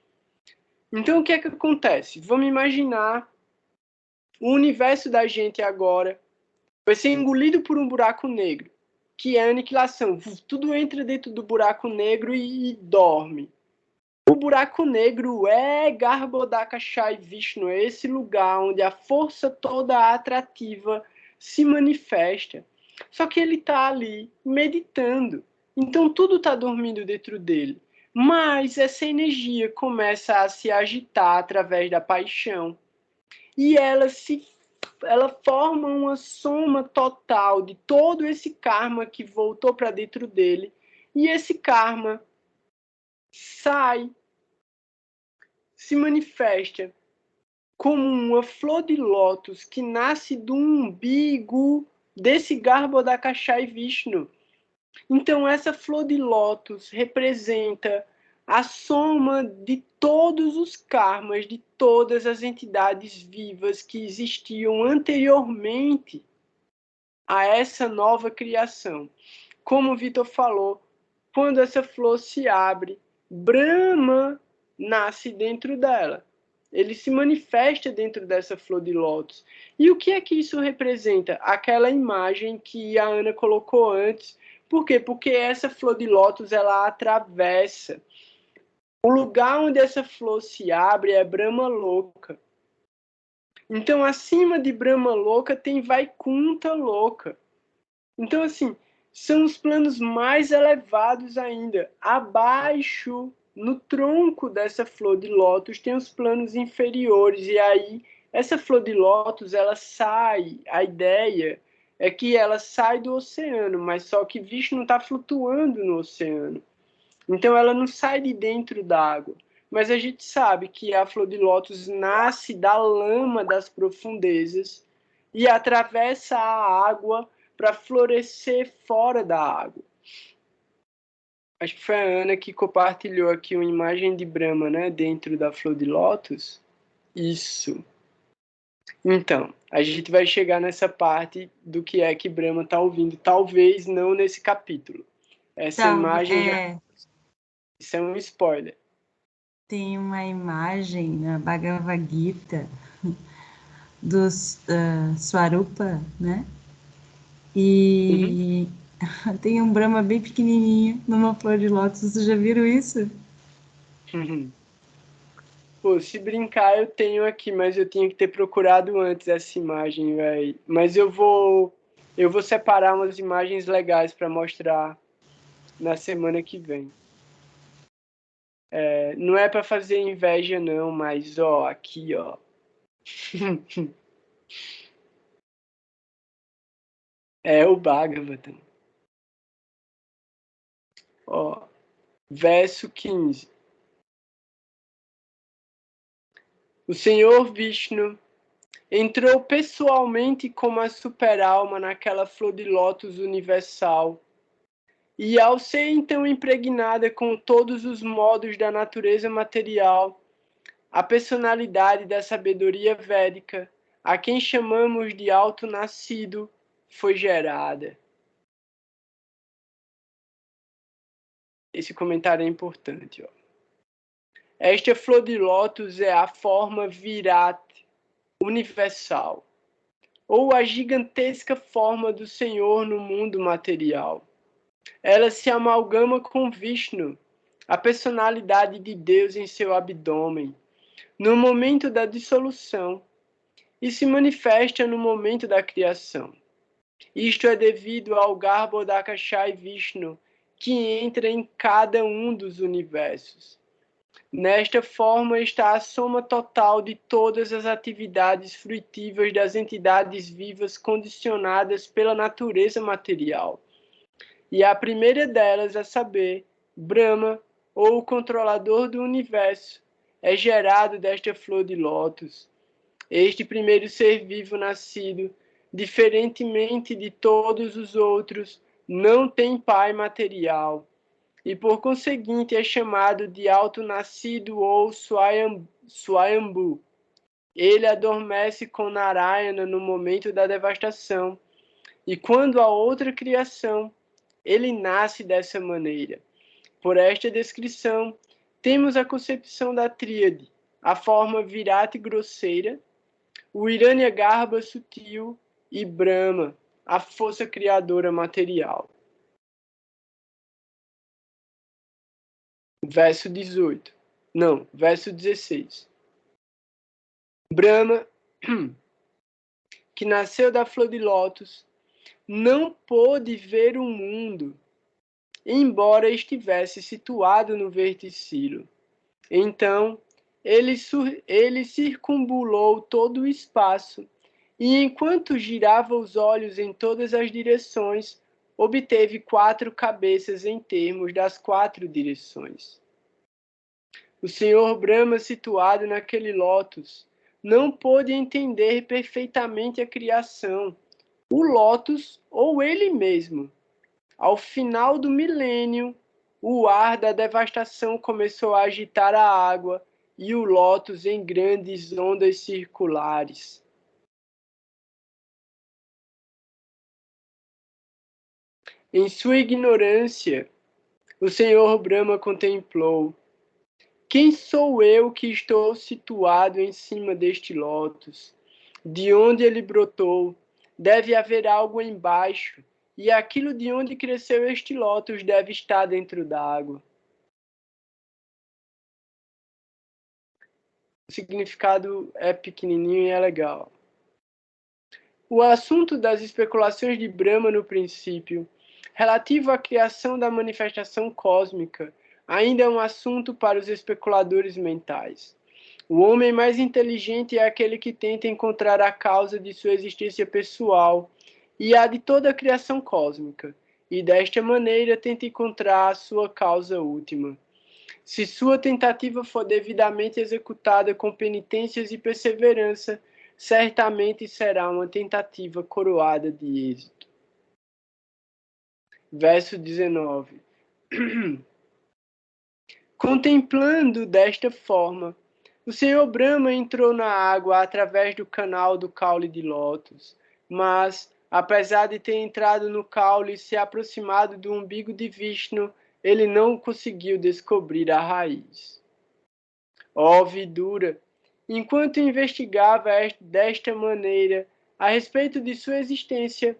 Então, o que é que acontece? Vamos imaginar o universo da gente agora vai ser engolido por um buraco negro, que é a aniquilação. Tudo entra dentro do buraco negro e dorme. O buraco negro é Garbhodakashai Vishnu, é esse lugar onde a força toda atrativa se manifesta. Só que ele está ali meditando. Então tudo está dormindo dentro dele. Mas essa energia começa a se agitar através da paixão. E ela forma uma soma total de todo esse karma que voltou para dentro dele. E esse karma sai, se manifesta como uma flor de lótus que nasce do umbigo desse Garbhodakashai Vishnu. Então essa flor de lótus representa a soma de todos os karmas de todas as entidades vivas que existiam anteriormente a essa nova criação. Como o Vitor falou, quando essa flor se abre, Brahma nasce dentro dela. Ele se manifesta dentro dessa flor de lótus. E o que é que isso representa? Aquela imagem que a Ana colocou antes. Por quê? Porque essa flor de lótus, ela atravessa. O lugar onde essa flor se abre é Brahma Loka. Então, acima de Brahma Loka tem Vaikunta Loka. Então, assim, são os planos mais elevados ainda. Abaixo, no tronco dessa flor de lótus, tem os planos inferiores. E aí, essa flor de lótus, ela sai. A ideia é que ela sai do oceano, mas só que Vishnu está flutuando no oceano. Então, ela não sai de dentro d'água. Mas a gente sabe que a flor de lótus nasce da lama das profundezas e atravessa a água para florescer fora da água. Acho que foi a Ana que compartilhou aqui uma imagem de Brahma, né, dentro da flor de lótus. Isso. Então, a gente vai chegar nessa parte do que é que Brahma está ouvindo. Talvez não nesse capítulo. Essa imagem já... Isso é um spoiler. Tem uma imagem na Bhagavad Gita dos Swarupa, né? E tem um Brahma bem pequenininho numa flor de lótus. Vocês já viram isso? Pô, se brincar eu tenho aqui, mas eu tinha que ter procurado antes essa imagem, velho. Mas eu vou separar umas imagens legais para mostrar na semana que vem. Não é para fazer inveja não, mas ó, aqui ó. É o Bhagavatam. Ó, verso 15. O Senhor Vishnu entrou pessoalmente como a super-alma naquela flor de lótus universal. E ao ser então impregnada com todos os modos da natureza material, a personalidade da sabedoria védica, a quem chamamos de auto-nascido, foi gerada. Esse comentário é importante. Ó. Esta flor de lótus é a forma Virat universal, ou a gigantesca forma do Senhor no mundo material. Ela se amalgama com Vishnu, a personalidade de Deus em seu abdômen, no momento da dissolução, e se manifesta no momento da criação. Isto é devido ao Garbhodakashai Vishnu, que entra em cada um dos universos. Nesta forma está a soma total de todas as atividades fruitivas das entidades vivas condicionadas pela natureza material. E a primeira delas, a saber, Brahma, ou o controlador do universo, é gerado desta flor de lótus. Este primeiro ser vivo nascido, diferentemente de todos os outros, não tem pai material, e por conseguinte é chamado de auto-nascido ou Swayambhu. Ele adormece com Narayana no momento da devastação, e quando há outra criação, ele nasce dessa maneira. Por esta descrição, temos a concepção da tríade, a forma Virata grosseira, o Hiranyagarbha sutil e Brahma, a força criadora material. Verso 18. Não, verso 16. Brahma, que nasceu da flor de lótus, não pôde ver o mundo, embora estivesse situado no verticilo. Então, ele circunambulou todo o espaço, e enquanto girava os olhos em todas as direções, obteve 4 cabeças em termos das 4 direções. O Senhor Brahma, situado naquele lótus, não pôde entender perfeitamente a criação, o lótus ou ele mesmo. Ao final do milênio, o ar da devastação começou a agitar a água e o lótus em grandes ondas circulares. Em sua ignorância, o Senhor Brahma contemplou: quem sou eu que estou situado em cima deste lótus? De onde ele brotou? Deve haver algo embaixo, e aquilo de onde cresceu este lótus deve estar dentro d'água. O significado é pequenininho e é legal. O assunto das especulações de Brahma no princípio, relativo à criação da manifestação cósmica, ainda é um assunto para os especuladores mentais. O homem mais inteligente é aquele que tenta encontrar a causa de sua existência pessoal e a de toda a criação cósmica, e desta maneira tenta encontrar a sua causa última. Se sua tentativa for devidamente executada com penitências e perseverança, certamente será uma tentativa coroada de êxito. Verso 19. Contemplando desta forma, o Senhor Brahma entrou na água através do canal do caule de lótus, mas, apesar de ter entrado no caule e se aproximado do umbigo de Vishnu, ele não conseguiu descobrir a raiz. Ó Vidura, enquanto investigava desta maneira a respeito de sua existência,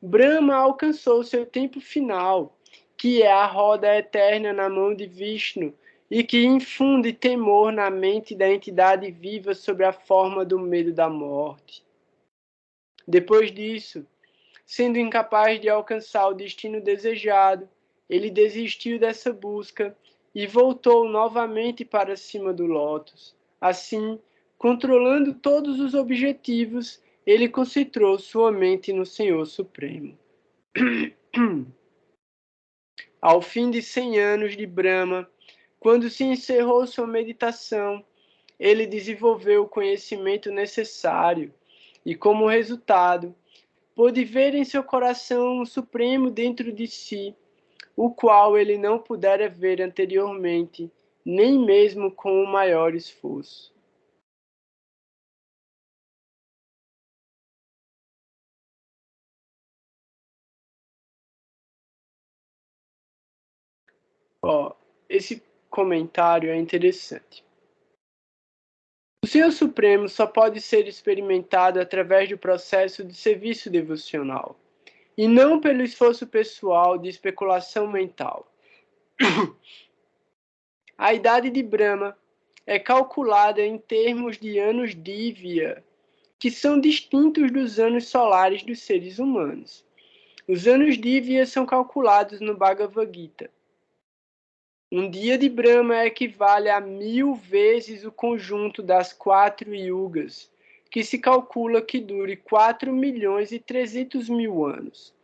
Brahma alcançou seu tempo final, que é a roda eterna na mão de Vishnu e que infunde temor na mente da entidade viva sob a forma do medo da morte. Depois disso, sendo incapaz de alcançar o destino desejado, ele desistiu dessa busca e voltou novamente para cima do lótus. Assim, controlando todos os objetivos, ele concentrou sua mente no Senhor Supremo. Ao fim de 100 anos de Brahma, quando se encerrou sua meditação, ele desenvolveu o conhecimento necessário e, como resultado, pôde ver em seu coração o Supremo dentro de si, o qual ele não pudera ver anteriormente, nem mesmo com o maior esforço. Esse comentário é interessante. O Senhor Supremo só pode ser experimentado através do processo de serviço devocional, e não pelo esforço pessoal de especulação mental. A idade de Brahma é calculada em termos de anos Divya, que são distintos dos anos solares dos seres humanos. Os anos Divya são calculados no Bhagavad Gita. Um dia de Brahma equivale a 1000 vezes o conjunto das 4 yugas, que se calcula que dure 4.300.000 anos.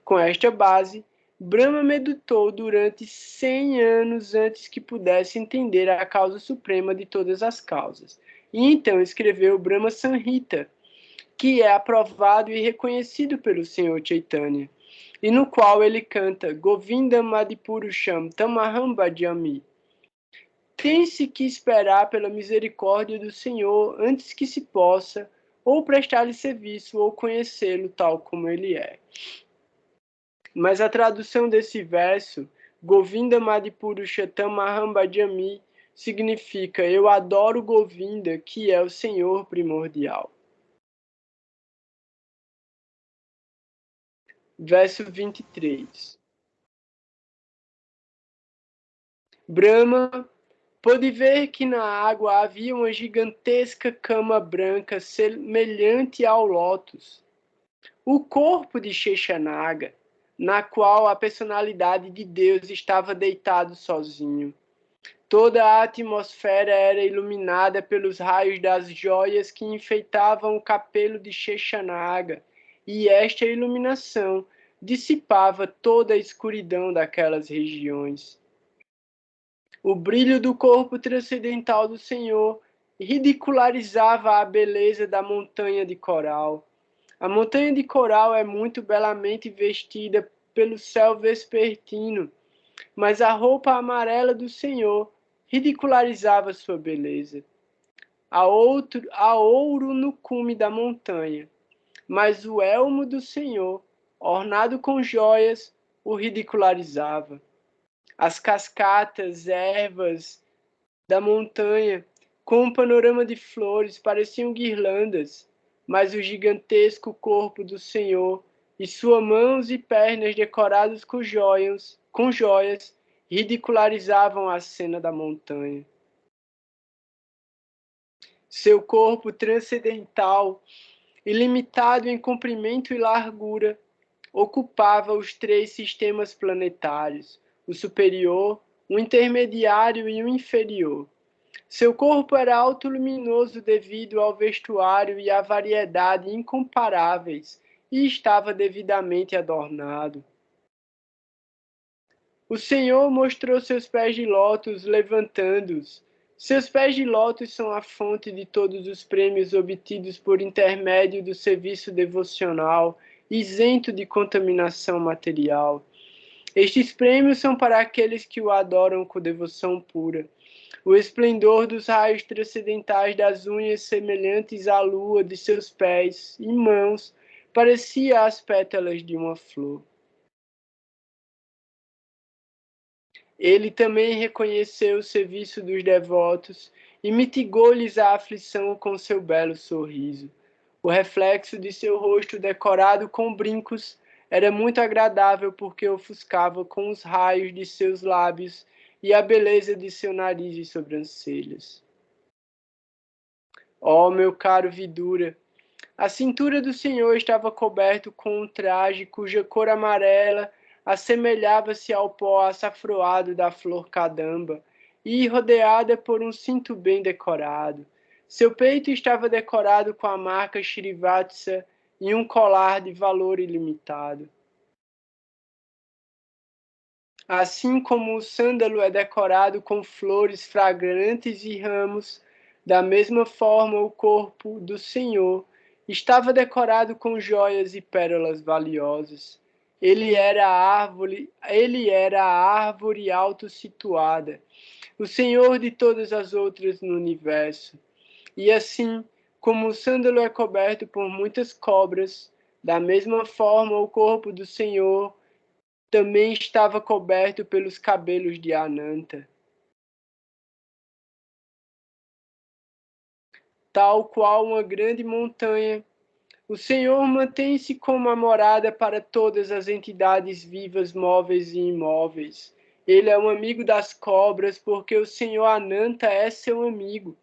Com esta base, Brahma meditou durante 100 anos antes que pudesse entender a causa suprema de todas as causas. E então escreveu o Brahma Samhita, que é aprovado e reconhecido pelo Senhor Chaitanya, e no qual ele canta Govindam Adipurusham Tamaham Bhajami. Tem-se que esperar pela misericórdia do Senhor antes que se possa ou prestar-lhe serviço ou conhecê-lo tal como ele é. Mas a tradução desse verso, Govinda Madipurusha Tamaham Bhajami, significa eu adoro Govinda, que é o Senhor primordial. Verso 23. Brahma pôde ver que na água havia uma gigantesca cama branca semelhante ao lótus. O corpo de Sheshanaga, na qual a personalidade de Deus estava deitado sozinho. Toda a atmosfera era iluminada pelos raios das joias que enfeitavam o capelo de Sheshanaga, e esta iluminação dissipava toda a escuridão daquelas regiões. O brilho do corpo transcendental do Senhor ridicularizava a beleza da montanha de coral. A montanha de coral é muito belamente vestida pelo céu vespertino, mas a roupa amarela do Senhor ridicularizava sua beleza. Há ouro no cume da montanha, mas o elmo do Senhor, ornado com joias, o ridicularizava. As cascatas, ervas da montanha, com um panorama de flores, pareciam guirlandas, mas o gigantesco corpo do Senhor e suas mãos e pernas decoradas com joias, ridicularizavam a cena da montanha. Seu corpo transcendental, ilimitado em comprimento e largura, ocupava os 3 sistemas planetários, o superior, o intermediário e o inferior. Seu corpo era autoluminoso devido ao vestuário e à variedade incomparáveis, e estava devidamente adornado. O Senhor mostrou seus pés de lótus, levantando-os. Seus pés de lótus são a fonte de todos os prêmios obtidos por intermédio do serviço devocional, isento de contaminação material. Estes prêmios são para aqueles que o adoram com devoção pura. O esplendor dos raios transcendentais das unhas semelhantes à lua de seus pés e mãos parecia as pétalas de uma flor. Ele também reconheceu o serviço dos devotos e mitigou-lhes a aflição com seu belo sorriso. O reflexo de seu rosto decorado com brincos era muito agradável porque ofuscava com os raios de seus lábios e a beleza de seu nariz e sobrancelhas. Ó, meu caro Vidura, a cintura do Senhor estava coberta com um traje cuja cor amarela assemelhava-se ao pó açafroado da flor cadamba e rodeada por um cinto bem decorado. Seu peito estava decorado com a marca Shrivatsa e um colar de valor ilimitado. Assim como o sândalo é decorado com flores fragrantes e ramos, da mesma forma o corpo do Senhor estava decorado com joias e pérolas valiosas. Ele era a árvore auto-situada, o Senhor de todas as outras no universo. E assim, como o sândalo é coberto por muitas cobras, da mesma forma o corpo do Senhor também estava coberto pelos cabelos de Ananta. Tal qual uma grande montanha, o Senhor mantém-se como a morada para todas as entidades vivas, móveis e imóveis. Ele é um amigo das cobras, porque o Senhor Ananta é seu amigo.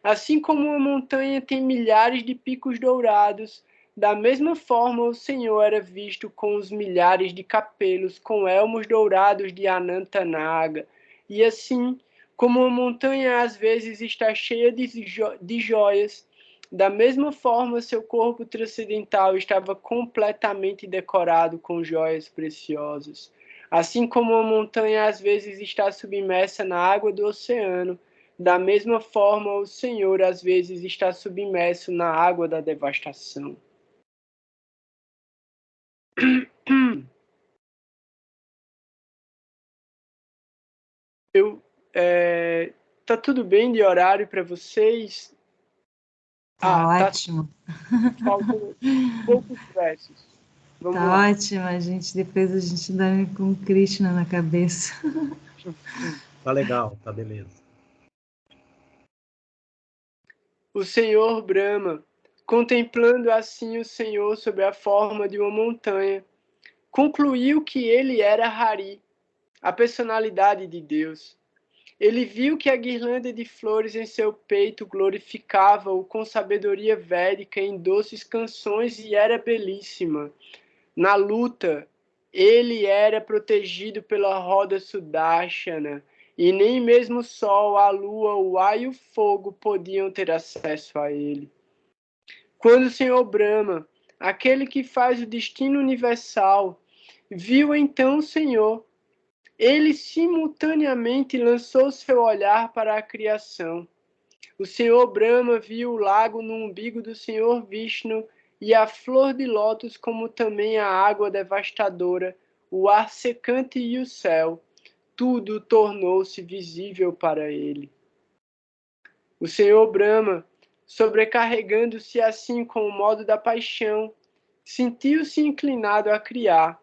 Assim como uma montanha tem milhares de picos dourados, Da mesma forma, o Senhor era visto com os milhares de capelos, com elmos dourados de Anantanaga. E assim, como a montanha às vezes está cheia de joias, da mesma forma seu corpo transcendental estava completamente decorado com joias preciosas. Assim como a montanha às vezes está submersa na água do oceano, da mesma forma o Senhor às vezes está submerso na água da devastação. Tá tudo bem de horário para vocês? Tá Tá. ótimo. Faltam poucos versos. Vamos Tá lá. ótimo, a gente depois a gente dorme com Krishna na cabeça. Tá legal, tá beleza. O Senhor Brahma, contemplando assim o Senhor sob a forma de uma montanha, concluiu que ele era Hari, a personalidade de Deus. Ele viu que a guirlanda de flores em seu peito glorificava-o com sabedoria védica em doces canções e era belíssima. Na luta, ele era protegido pela roda Sudarshana, e nem mesmo o sol, a lua, o ar e o fogo podiam ter acesso a ele. Quando o Senhor Brahma, aquele que faz o destino universal, viu então o Senhor, ele simultaneamente lançou seu olhar para a criação. O Senhor Brahma viu o lago no umbigo do Senhor Vishnu e a flor de lótus, como também a água devastadora, o ar secante e o céu. Tudo tornou-se visível para ele. O Senhor Brahma, sobrecarregando-se assim com o modo da paixão, sentiu-se inclinado a criar.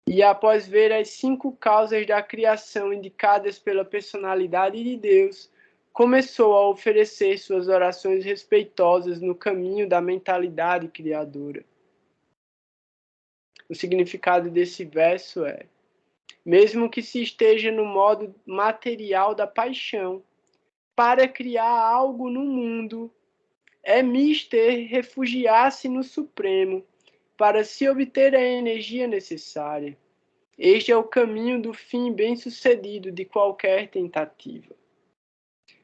E após ver as 5 causas da criação indicadas pela personalidade de Deus, começou a oferecer suas orações respeitosas no caminho da mentalidade criadora. O significado desse verso é: mesmo que se esteja no modo material da paixão, para criar algo no mundo, é mister refugiar-se no Supremo para se obter a energia necessária. Este é o caminho do fim bem-sucedido de qualquer tentativa.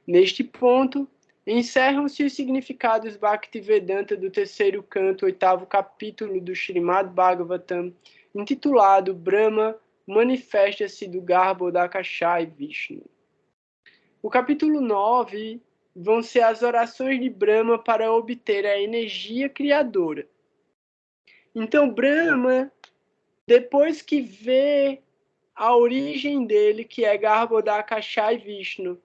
Neste ponto, encerram-se os significados Bhaktivedanta do terceiro canto, 8º capítulo do Srimad Bhagavatam, intitulado Brahma manifesta-se do Garbhodakashai Vishnu. O capítulo 9 vão ser as orações de Brahma para obter a energia criadora. Então, Brahma, depois que vê a origem dele, que é Garbhodakashai Vishnu,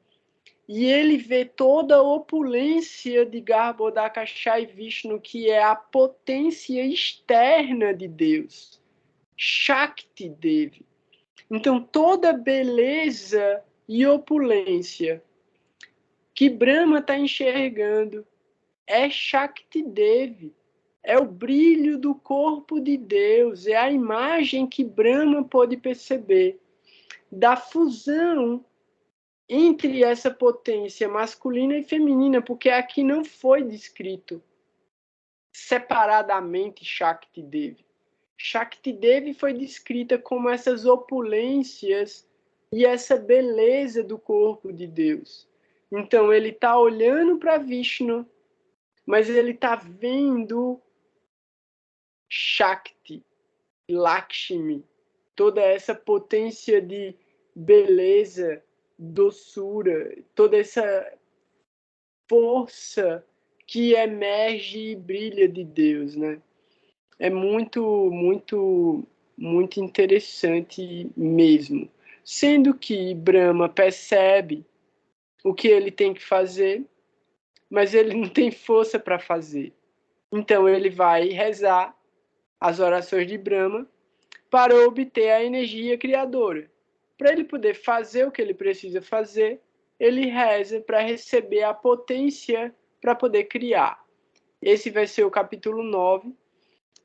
e ele vê toda a opulência de Garbhodakashai Vishnu, que é a potência externa de Deus, Shakti Devi. Então, toda beleza e opulência que Brahma está enxergando é Shakti Devi. É o brilho do corpo de Deus, é a imagem que Brahma pôde perceber da fusão entre essa potência masculina e feminina, porque aqui não foi descrito separadamente Shakti Devi. Shakti Devi foi descrita como essas opulências e essa beleza do corpo de Deus. Então ele está olhando para Vishnu, mas ele está vendo Shakti, Lakshmi, toda essa potência de beleza, doçura, toda essa força que emerge e brilha de Deus, né? É muito, muito, muito interessante mesmo. Sendo que Brahma percebe o que ele tem que fazer, mas ele não tem força para fazer. Então ele vai rezar as orações de Brahma para obter a energia criadora. Para ele poder fazer o que ele precisa fazer, ele reza para receber a potência para poder criar. Esse vai ser o capítulo 9.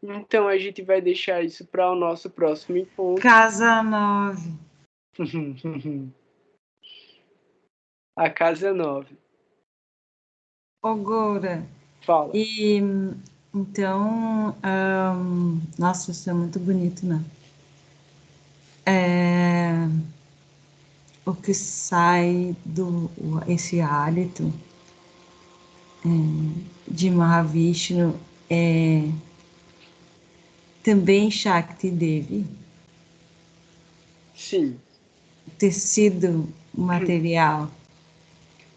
Então a gente vai deixar isso para o nosso próximo encontro. Casa 9. A casa 9. Ô, Goura, Fala. e Então, nossa, isso é muito bonito, né? O que sai esse hálito de Mahavishnu é também Shakti Devi, Sim, tecido material.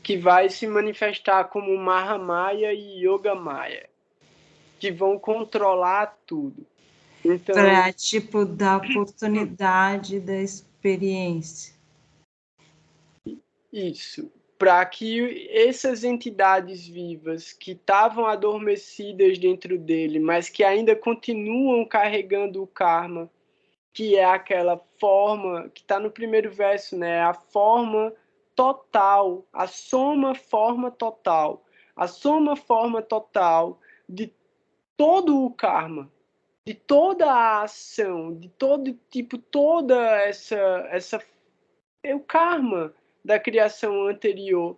que vai se manifestar como Mahamaya e Yogamaya, que vão controlar tudo. Então, Para, tipo, dar oportunidade da experiência. isso, para que essas entidades vivas que estavam adormecidas dentro dele, mas que ainda continuam carregando o karma, que é aquela forma que está no primeiro verso, né? A forma total, a soma forma total, a soma forma total de todo o karma, de toda a ação, de todo tipo, toda essa é o karma da criação anterior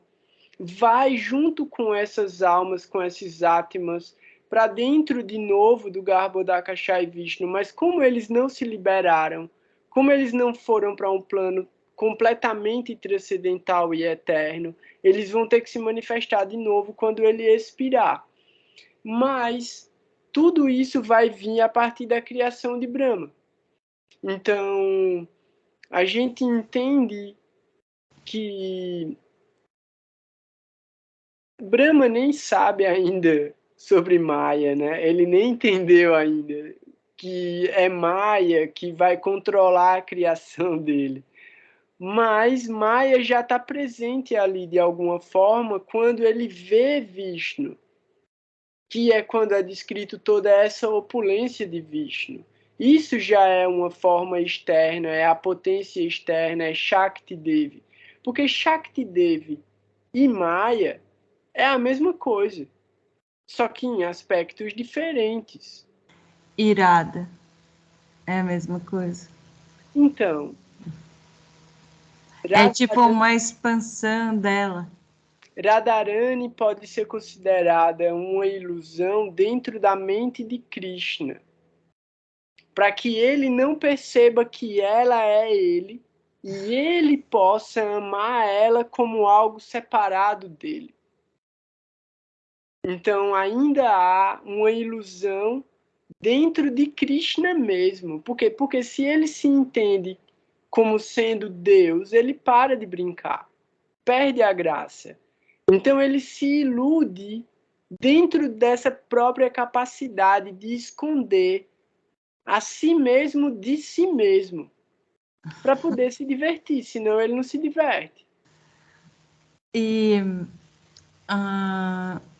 vai junto com essas almas, com esses átimas, para dentro de novo do Garbhodakashayi Vishnu, mas como eles não se liberaram, como eles não foram para um plano completamente transcendental e eterno, eles vão ter que se manifestar de novo quando ele expirar. Mas tudo isso vai vir a partir da criação de Brahma. Então, a gente entende que Brahma nem sabe ainda sobre Maia, né? Ele nem entendeu ainda que é Maia que vai controlar a criação dele. Mas Maia já está presente ali de alguma forma quando ele vê Vishnu, que é quando é descrito toda essa opulência de Vishnu. Isso já é uma forma externa, é a potência externa, é Shakti Devi. Porque Shakti Devi e Maya é a mesma coisa, só que em aspectos diferentes. Irada. É a mesma coisa. Então, É tipo uma expansão dela. Radharani pode ser considerada uma ilusão dentro da mente de Krishna, para que ele não perceba que ela é ele e ele possa amar ela como algo separado dele. Então ainda há uma ilusão dentro de Krishna mesmo. Por quê? Porque se ele se entende como sendo Deus, ele para de brincar, perde a graça. Então ele se ilude dentro dessa própria capacidade de esconder a si mesmo de si mesmo, para poder se divertir, senão ele não se diverte. E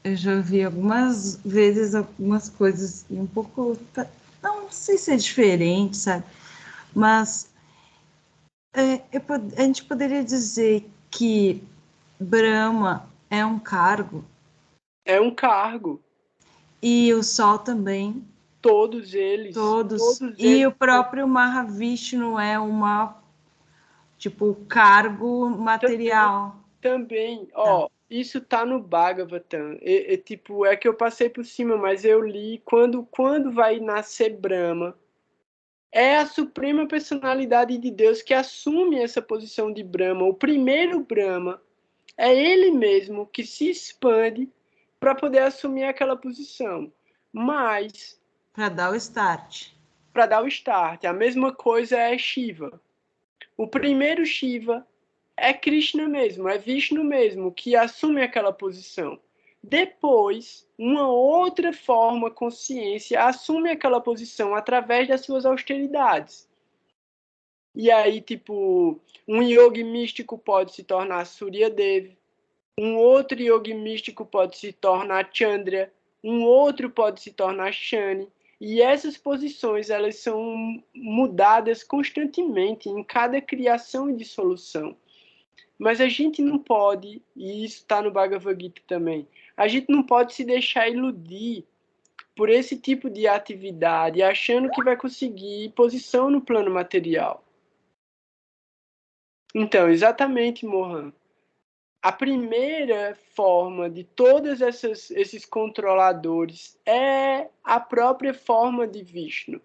eu já ouvi algumas vezes algumas coisas um pouco. Não sei se é diferente, sabe? Mas a gente poderia dizer que Brahma é um cargo É um cargo, e o Sol também, todos eles, todos. todos E eles o próprio Mahavishnu é uma, tipo, cargo também, material. também, Tá. ó, isso tá no Bhagavatam, tipo, é que eu passei por cima, mas eu li quando vai nascer Brahma, é a suprema personalidade de Deus que assume essa posição de Brahma, o primeiro Brahma, é ele mesmo que se expande para poder assumir aquela posição. Mas, Para dar o start. para dar o start, a mesma coisa é Shiva. O primeiro Shiva é Krishna mesmo, é Vishnu mesmo, que assume aquela posição. Depois, uma outra forma, consciência, assume aquela posição através das suas austeridades. E aí, tipo, um yogi místico pode se tornar Surya Dev, um outro yogi místico pode se tornar Chandra, um outro pode se tornar Shani. E essas posições, elas são mudadas constantemente em cada criação e dissolução. Mas a gente não pode, e isso está no Bhagavad Gita também, a gente não pode se deixar iludir por esse tipo de atividade, achando que vai conseguir posição no plano material. Então, exatamente, Mohan. a primeira forma de todos esses controladores é a própria forma de Vishnu,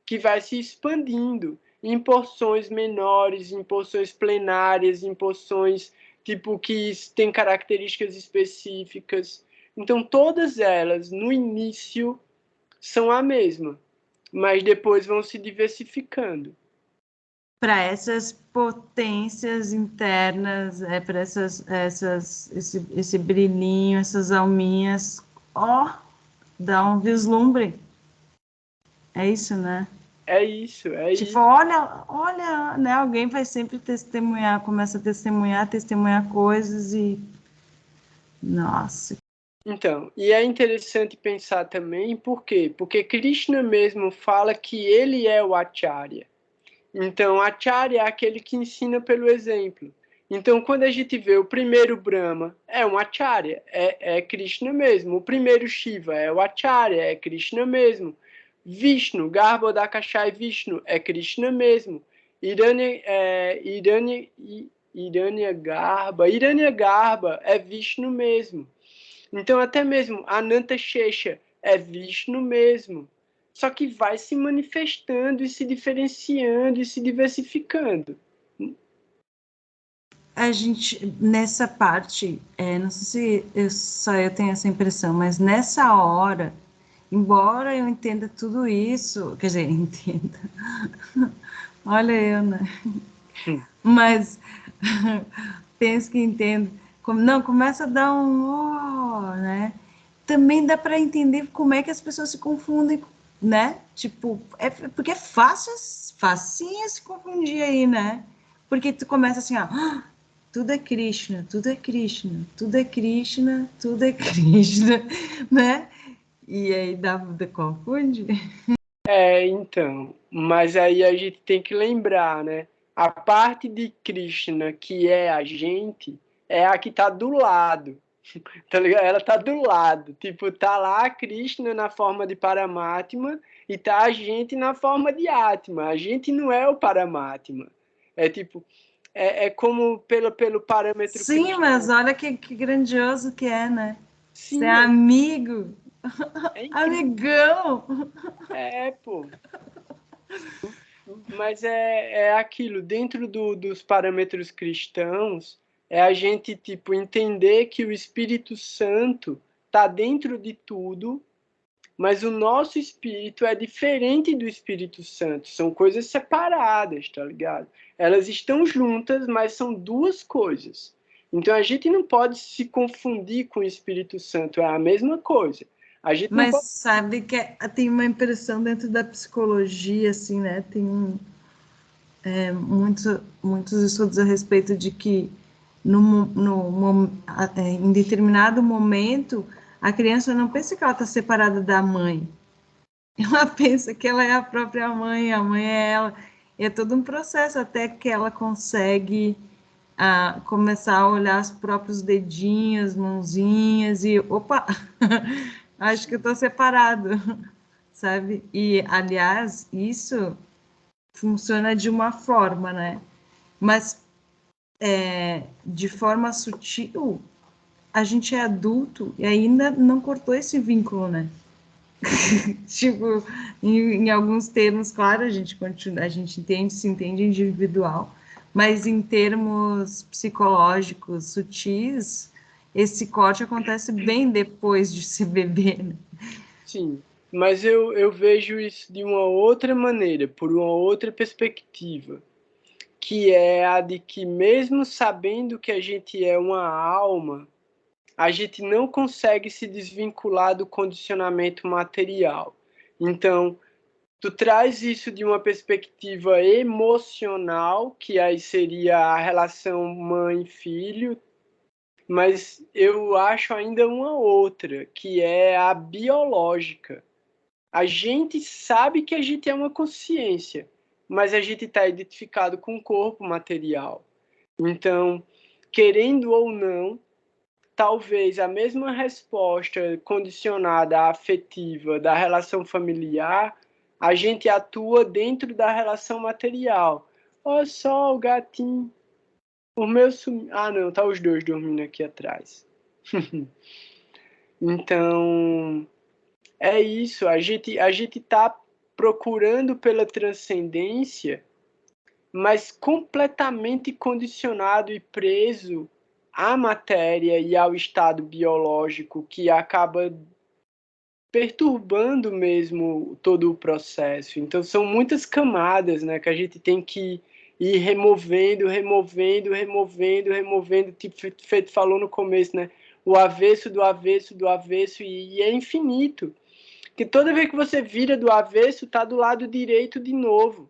que vai se expandindo em porções menores, em porções plenárias, em porções tipo que têm características específicas. Então, todas elas, no início, são a mesma, mas depois vão se diversificando. Para essas potências internas, para esse brilhinho, essas alminhas, dá um vislumbre. É isso, né? É isso, é tipo, isso. olha, né? Alguém vai sempre testemunhar, começa a testemunhar coisas e... Nossa. Então, e é interessante pensar também, por quê? Porque Krishna mesmo fala que ele é o Acharya. Então, Acharya é aquele que ensina pelo exemplo. Então, quando a gente vê o primeiro Brahma, é um Acharya, é Krishna mesmo. O primeiro Shiva é o Acharya, é Krishna mesmo. Vishnu, Garbhodakashai Vishnu, é Krishna mesmo. Hiranyagarbha é Vishnu mesmo. Então, até mesmo Ananta Shesha é Vishnu mesmo. Só que vai se manifestando e se diferenciando e se diversificando. A gente, nessa parte, não sei se só eu tenho essa impressão, mas nessa hora, embora eu entenda tudo isso, quer dizer, entenda, olha eu, né? Mas penso que entendo. Não, começa a dar né? Também dá para entender como é que as pessoas se confundem, né? Tipo, porque é fácil, facinho se confundir aí, né? Porque tu começa assim, ó, tudo é Krishna, tudo é Krishna, tudo é Krishna, tudo é Krishna, né? E aí dá confunde. Então, mas aí a gente tem que lembrar, né? A parte de Krishna que é a gente é a que tá do lado, tá ligado? Ela tá do lado, tipo, tá lá a Krishna na forma de Paramatma e tá a gente na forma de Atma. A gente não é o Paramatma. É tipo, é como pelo parâmetro Sim, cristão. mas olha que grandioso que é, né? Você é Sim, amigo, é incrível. amigão. Pô. Mas é aquilo, dentro dos parâmetros cristãos, é a gente, tipo, entender que o Espírito Santo está dentro de tudo, mas o nosso espírito é diferente do Espírito Santo. São coisas separadas, tá ligado? Elas estão juntas, mas são duas coisas. Então a gente não pode se confundir com o Espírito Santo, é a mesma coisa. A gente não Mas pode... sabe que tem uma impressão dentro da psicologia, assim, né? Tem muitos estudos a respeito de que em determinado momento a criança não pensa que ela está separada da mãe, ela pensa que ela é a própria mãe, a mãe é ela. E é todo um processo até que ela consegue começar a olhar os próprios dedinhos, mãozinhas e opa, acho que eu estou separado, sabe? E aliás, isso funciona de uma forma, né? Mas de forma sutil, a gente é adulto e ainda não cortou esse vínculo, né? Tipo, em alguns termos, claro, a gente continua, a gente entende, se entende individual, mas em termos psicológicos sutis, esse corte acontece bem depois de ser bebê, né? Sim, mas eu vejo isso de uma outra maneira, por uma outra perspectiva, que é a de que mesmo sabendo que a gente é uma alma, a gente não consegue se desvincular do condicionamento material. Então, tu traz isso de uma perspectiva emocional, que aí seria a relação mãe-filho, mas eu acho ainda uma outra, que é a biológica. A gente sabe que a gente é uma consciência, mas a gente está identificado com o corpo material. Então, querendo ou não, talvez a mesma resposta condicionada à afetiva da relação familiar, a gente atua dentro da relação material. Olha só o gatinho. O meu sumiu. Ah, não, tá os dois dormindo aqui atrás. Então, é isso. A gente tá procurando pela transcendência, mas completamente condicionado e preso à matéria e ao estado biológico, que acaba perturbando mesmo todo o processo. Então são muitas camadas, né, que a gente tem que ir removendo, tipo Feito falou no começo, né, o avesso do avesso do avesso, e é infinito. Que toda vez que você vira do avesso, tá do lado direito de novo.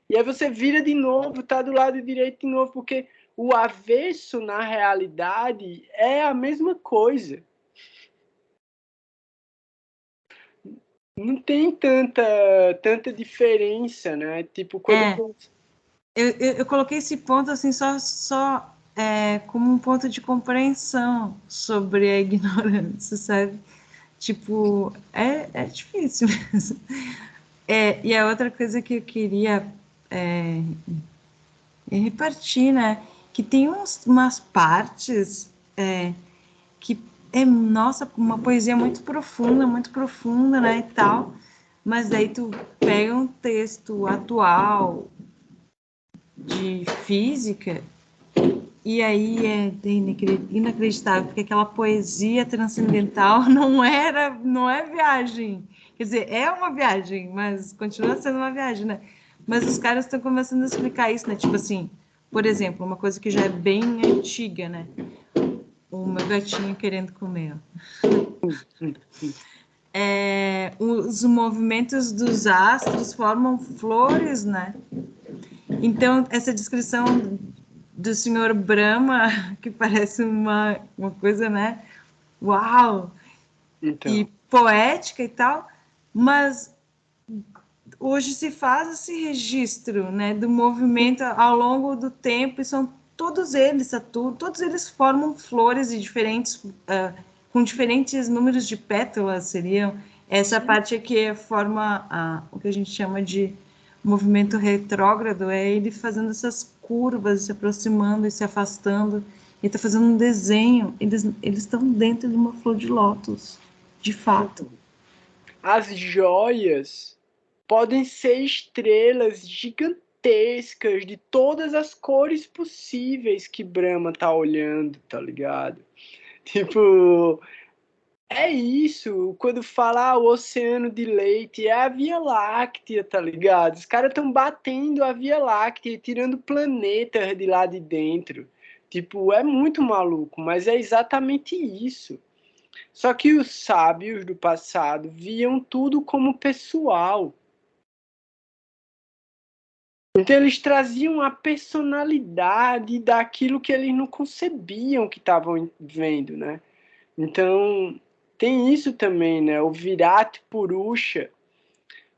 E aí você vira de novo, tá do lado direito de novo, porque o avesso, na realidade, é a mesma coisa. Não tem tanta diferença, né? Tipo, quando... Eu coloquei esse ponto assim só como um ponto de compreensão sobre a ignorância, sabe? Tipo, é difícil mesmo. E a outra coisa que eu queria repartir, né? Que tem umas partes que nossa, uma poesia muito profunda, né, e tal. Mas daí tu pega um texto atual de física e aí é inacreditável, porque aquela poesia transcendental não é viagem. Quer dizer, é uma viagem, mas continua sendo uma viagem, né? Mas os caras estão começando a explicar isso, né? Tipo assim, por exemplo, uma coisa que já é bem antiga, né? O meu gatinho querendo comer. Os movimentos dos astros formam flores, né? Então, essa descrição do senhor Brahma, que parece uma coisa, né? Uau! Então, E poética e tal, mas hoje se faz esse registro, né, do movimento ao longo do tempo, e são todos eles, todos eles formam flores de diferentes, com diferentes números de pétalas, seriam. Essa parte aqui forma o que a gente chama de movimento retrógrado, é ele fazendo essas curvas, se aproximando e se afastando, ele está fazendo um desenho, eles estão dentro de uma flor de lótus, de fato. as joias podem ser estrelas gigantescas de todas as cores possíveis que Brahma tá olhando, tá ligado? Tipo, é isso. Quando fala o oceano de leite, é a Via Láctea, tá ligado? Os caras estão batendo a Via Láctea e tirando planetas de lá de dentro. Tipo, é muito maluco, mas é exatamente isso. Só que os sábios do passado viam tudo como pessoal. Então eles traziam a personalidade daquilo que eles não concebiam que estavam vendo, né? Então tem isso também, né? O Virat Purusha.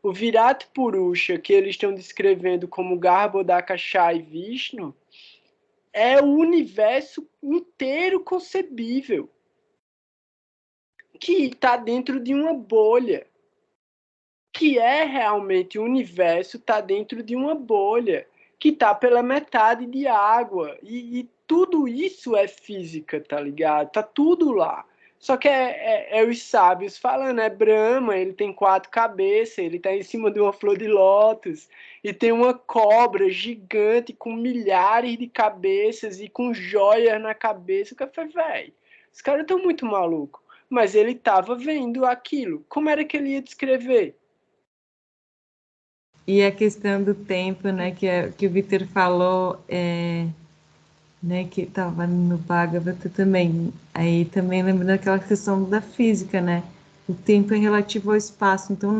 O Virat Purusha que eles estão descrevendo como Garbhodakasha e Vishnu é o universo inteiro concebível, que está dentro de uma bolha. Que é realmente o universo está dentro de uma bolha, que está pela metade de água. E tudo isso é física, tá ligado? Tá tudo lá. Só que é os sábios falando, é Brahma, ele tem 4 cabeças, ele tá em cima de uma flor de lótus, e tem uma cobra gigante com milhares de cabeças e com joias na cabeça. O café, velho, os caras estão muito malucos. Mas ele estava vendo aquilo. Como era que ele ia descrever? E a questão do tempo, né, que o Victor falou, né, que estava no Bhagavata também. Aí também lembrando aquela questão da física, né? O tempo é relativo ao espaço, então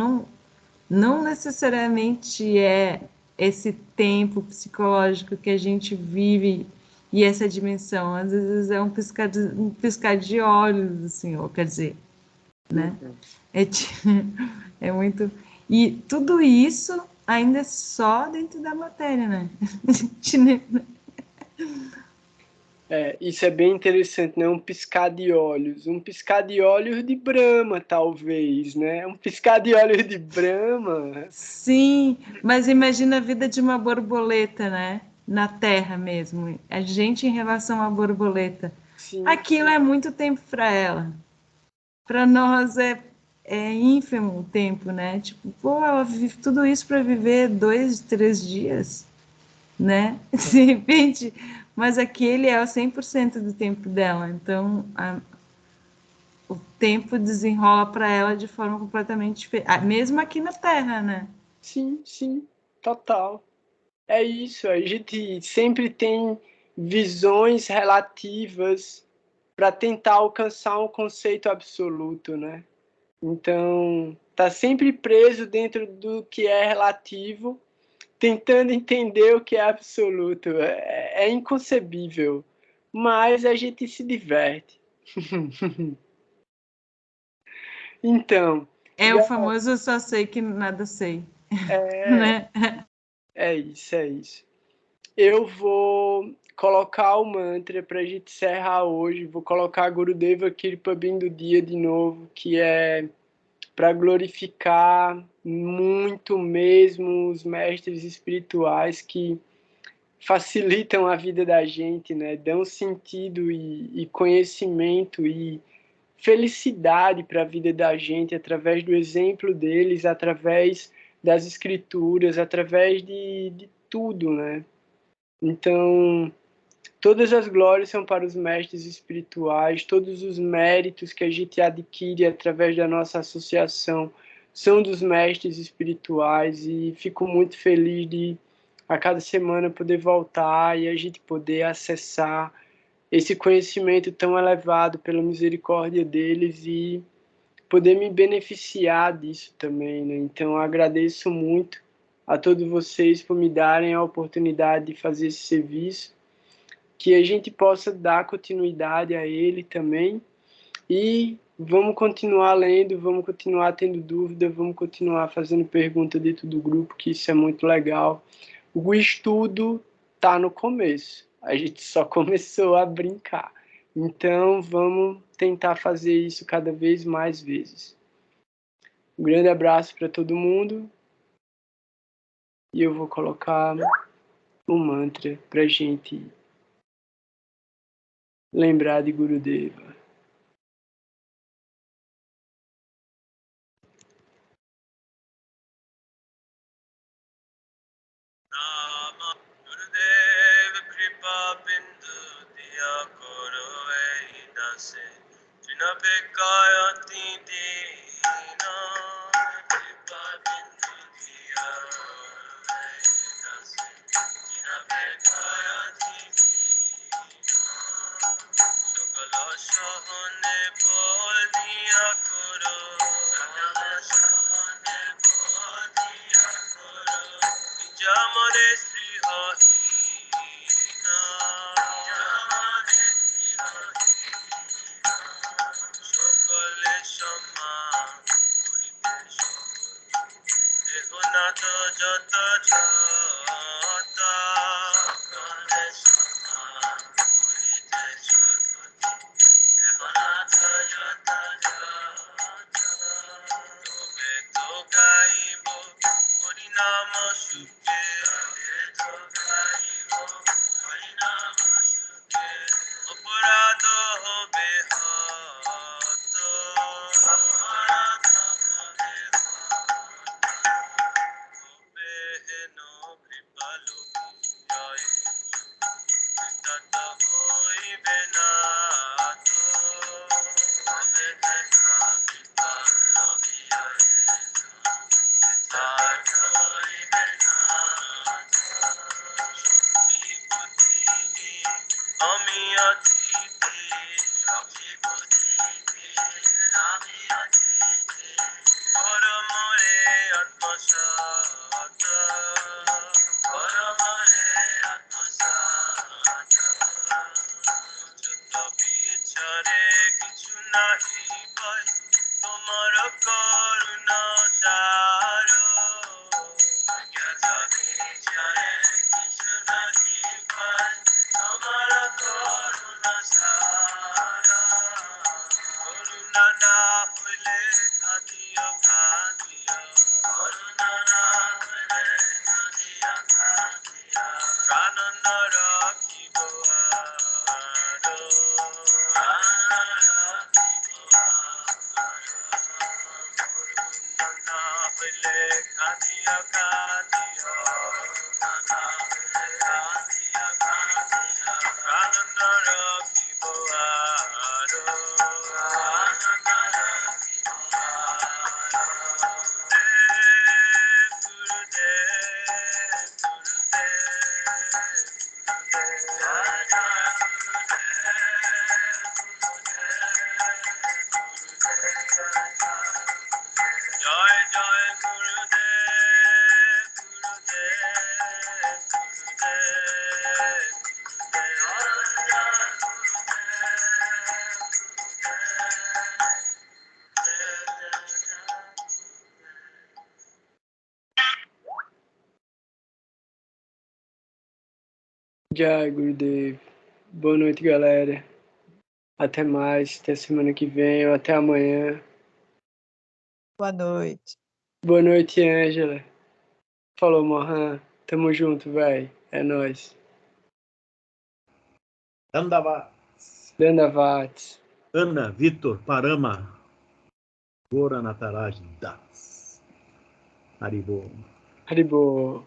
não necessariamente é esse tempo psicológico que a gente vive e essa dimensão. Às vezes é um piscar de olhos, assim, ou quer dizer, né? É muito. E tudo isso ainda é só dentro da matéria, né? Isso é bem interessante, né? Um piscar de olhos de Brahma, talvez, né? Um piscar de olhos de Brahma. Sim, mas imagina a vida de uma borboleta, né? na Terra mesmo, a gente em relação à borboleta. Sim, Aquilo é muito tempo para ela. Para nós é ínfimo o tempo, né? Tipo, pô, ela vive tudo isso para viver 2, 3 dias, né? De repente, mas aquele é o 100% do tempo dela. Então, o tempo desenrola para ela de forma completamente diferente. Mesmo aqui na Terra, né? sim, sim, total. É isso, a gente sempre tem visões relativas para tentar alcançar um conceito absoluto, né? Então, tá sempre preso dentro do que é relativo, tentando entender o que é absoluto. É inconcebível, mas a gente se diverte. Então, É o famoso eu só sei que nada sei, né? é isso, é isso. Eu vou colocar o mantra para a gente encerrar hoje. Vou colocar Gurudeva Kripa Bindu Dia de novo, que é para glorificar muito mesmo os mestres espirituais que facilitam a vida da gente, né? Dão sentido e conhecimento e felicidade para a vida da gente através do exemplo deles, através das escrituras, através de tudo, né? Então, todas as glórias são para os mestres espirituais, todos os méritos que a gente adquire através da nossa associação são dos mestres espirituais e fico muito feliz de a cada semana poder voltar e a gente poder acessar esse conhecimento tão elevado pela misericórdia deles e poder me beneficiar disso também, né? Então eu agradeço muito a todos vocês por me darem a oportunidade de fazer esse serviço, que a gente possa dar continuidade a ele também e vamos continuar lendo, vamos continuar tendo dúvida, vamos continuar fazendo pergunta dentro do grupo, que isso é muito legal. O estudo está no começo, a gente só começou a brincar. Então vamos tentar fazer isso cada vez mais vezes. Um grande abraço para todo mundo e eu vou colocar um mantra para a gente lembrar de Gurudeva. Gurudev Kripa Bindu Diya Koro Ei Dase Jina Bekayati Dina Kripa Bindu Diya Koro Ei Dase Jina Bekayati Dina Sakala Shahane Bol Diya Koro Sakala Shahane Bol Diya Koro Jamare Srihahina Jamare Srihahina Sakale Shama Purite Shama Dehonata Jata Jata Sakale Shama Purite Shama Dehonata Jata Jata Tobe to gaibo Harinama Shuke Tobe to gaibo Harinama Shuke Aparado hobe hato Aparado hobe hato Hobe heno kripalo jai Tata hoibe nato Hobe hena kripalo jai Tata hoibe nato Shakti buddhi ami aditi Shakti buddhi ami aditi Paramare atmasata Paramare atmasata Jata bichare kichu nahi pai Tomar karuna saro Jata bichare kichu nahi pai Tomar karuna saro Karuna na hule khadiya khadiya Karuna na hule khadiya khadiya Pranana Khadiya khadiya khadiya khadiya Ananda rakhi boaro Ananda rakhi boaro Gurudev Jai Jai Gurudev Gurudev Jai Gurudev. Boa noite, galera. Até mais, até semana que vem ou até amanhã. Boa noite. Boa noite, Ângela. Falou, Mohan. Tamo junto, véi. É nóis. Andava. Dandavats. Ana, Vitor, Parama, Gora Nataraj Das. Haribo. Haribo.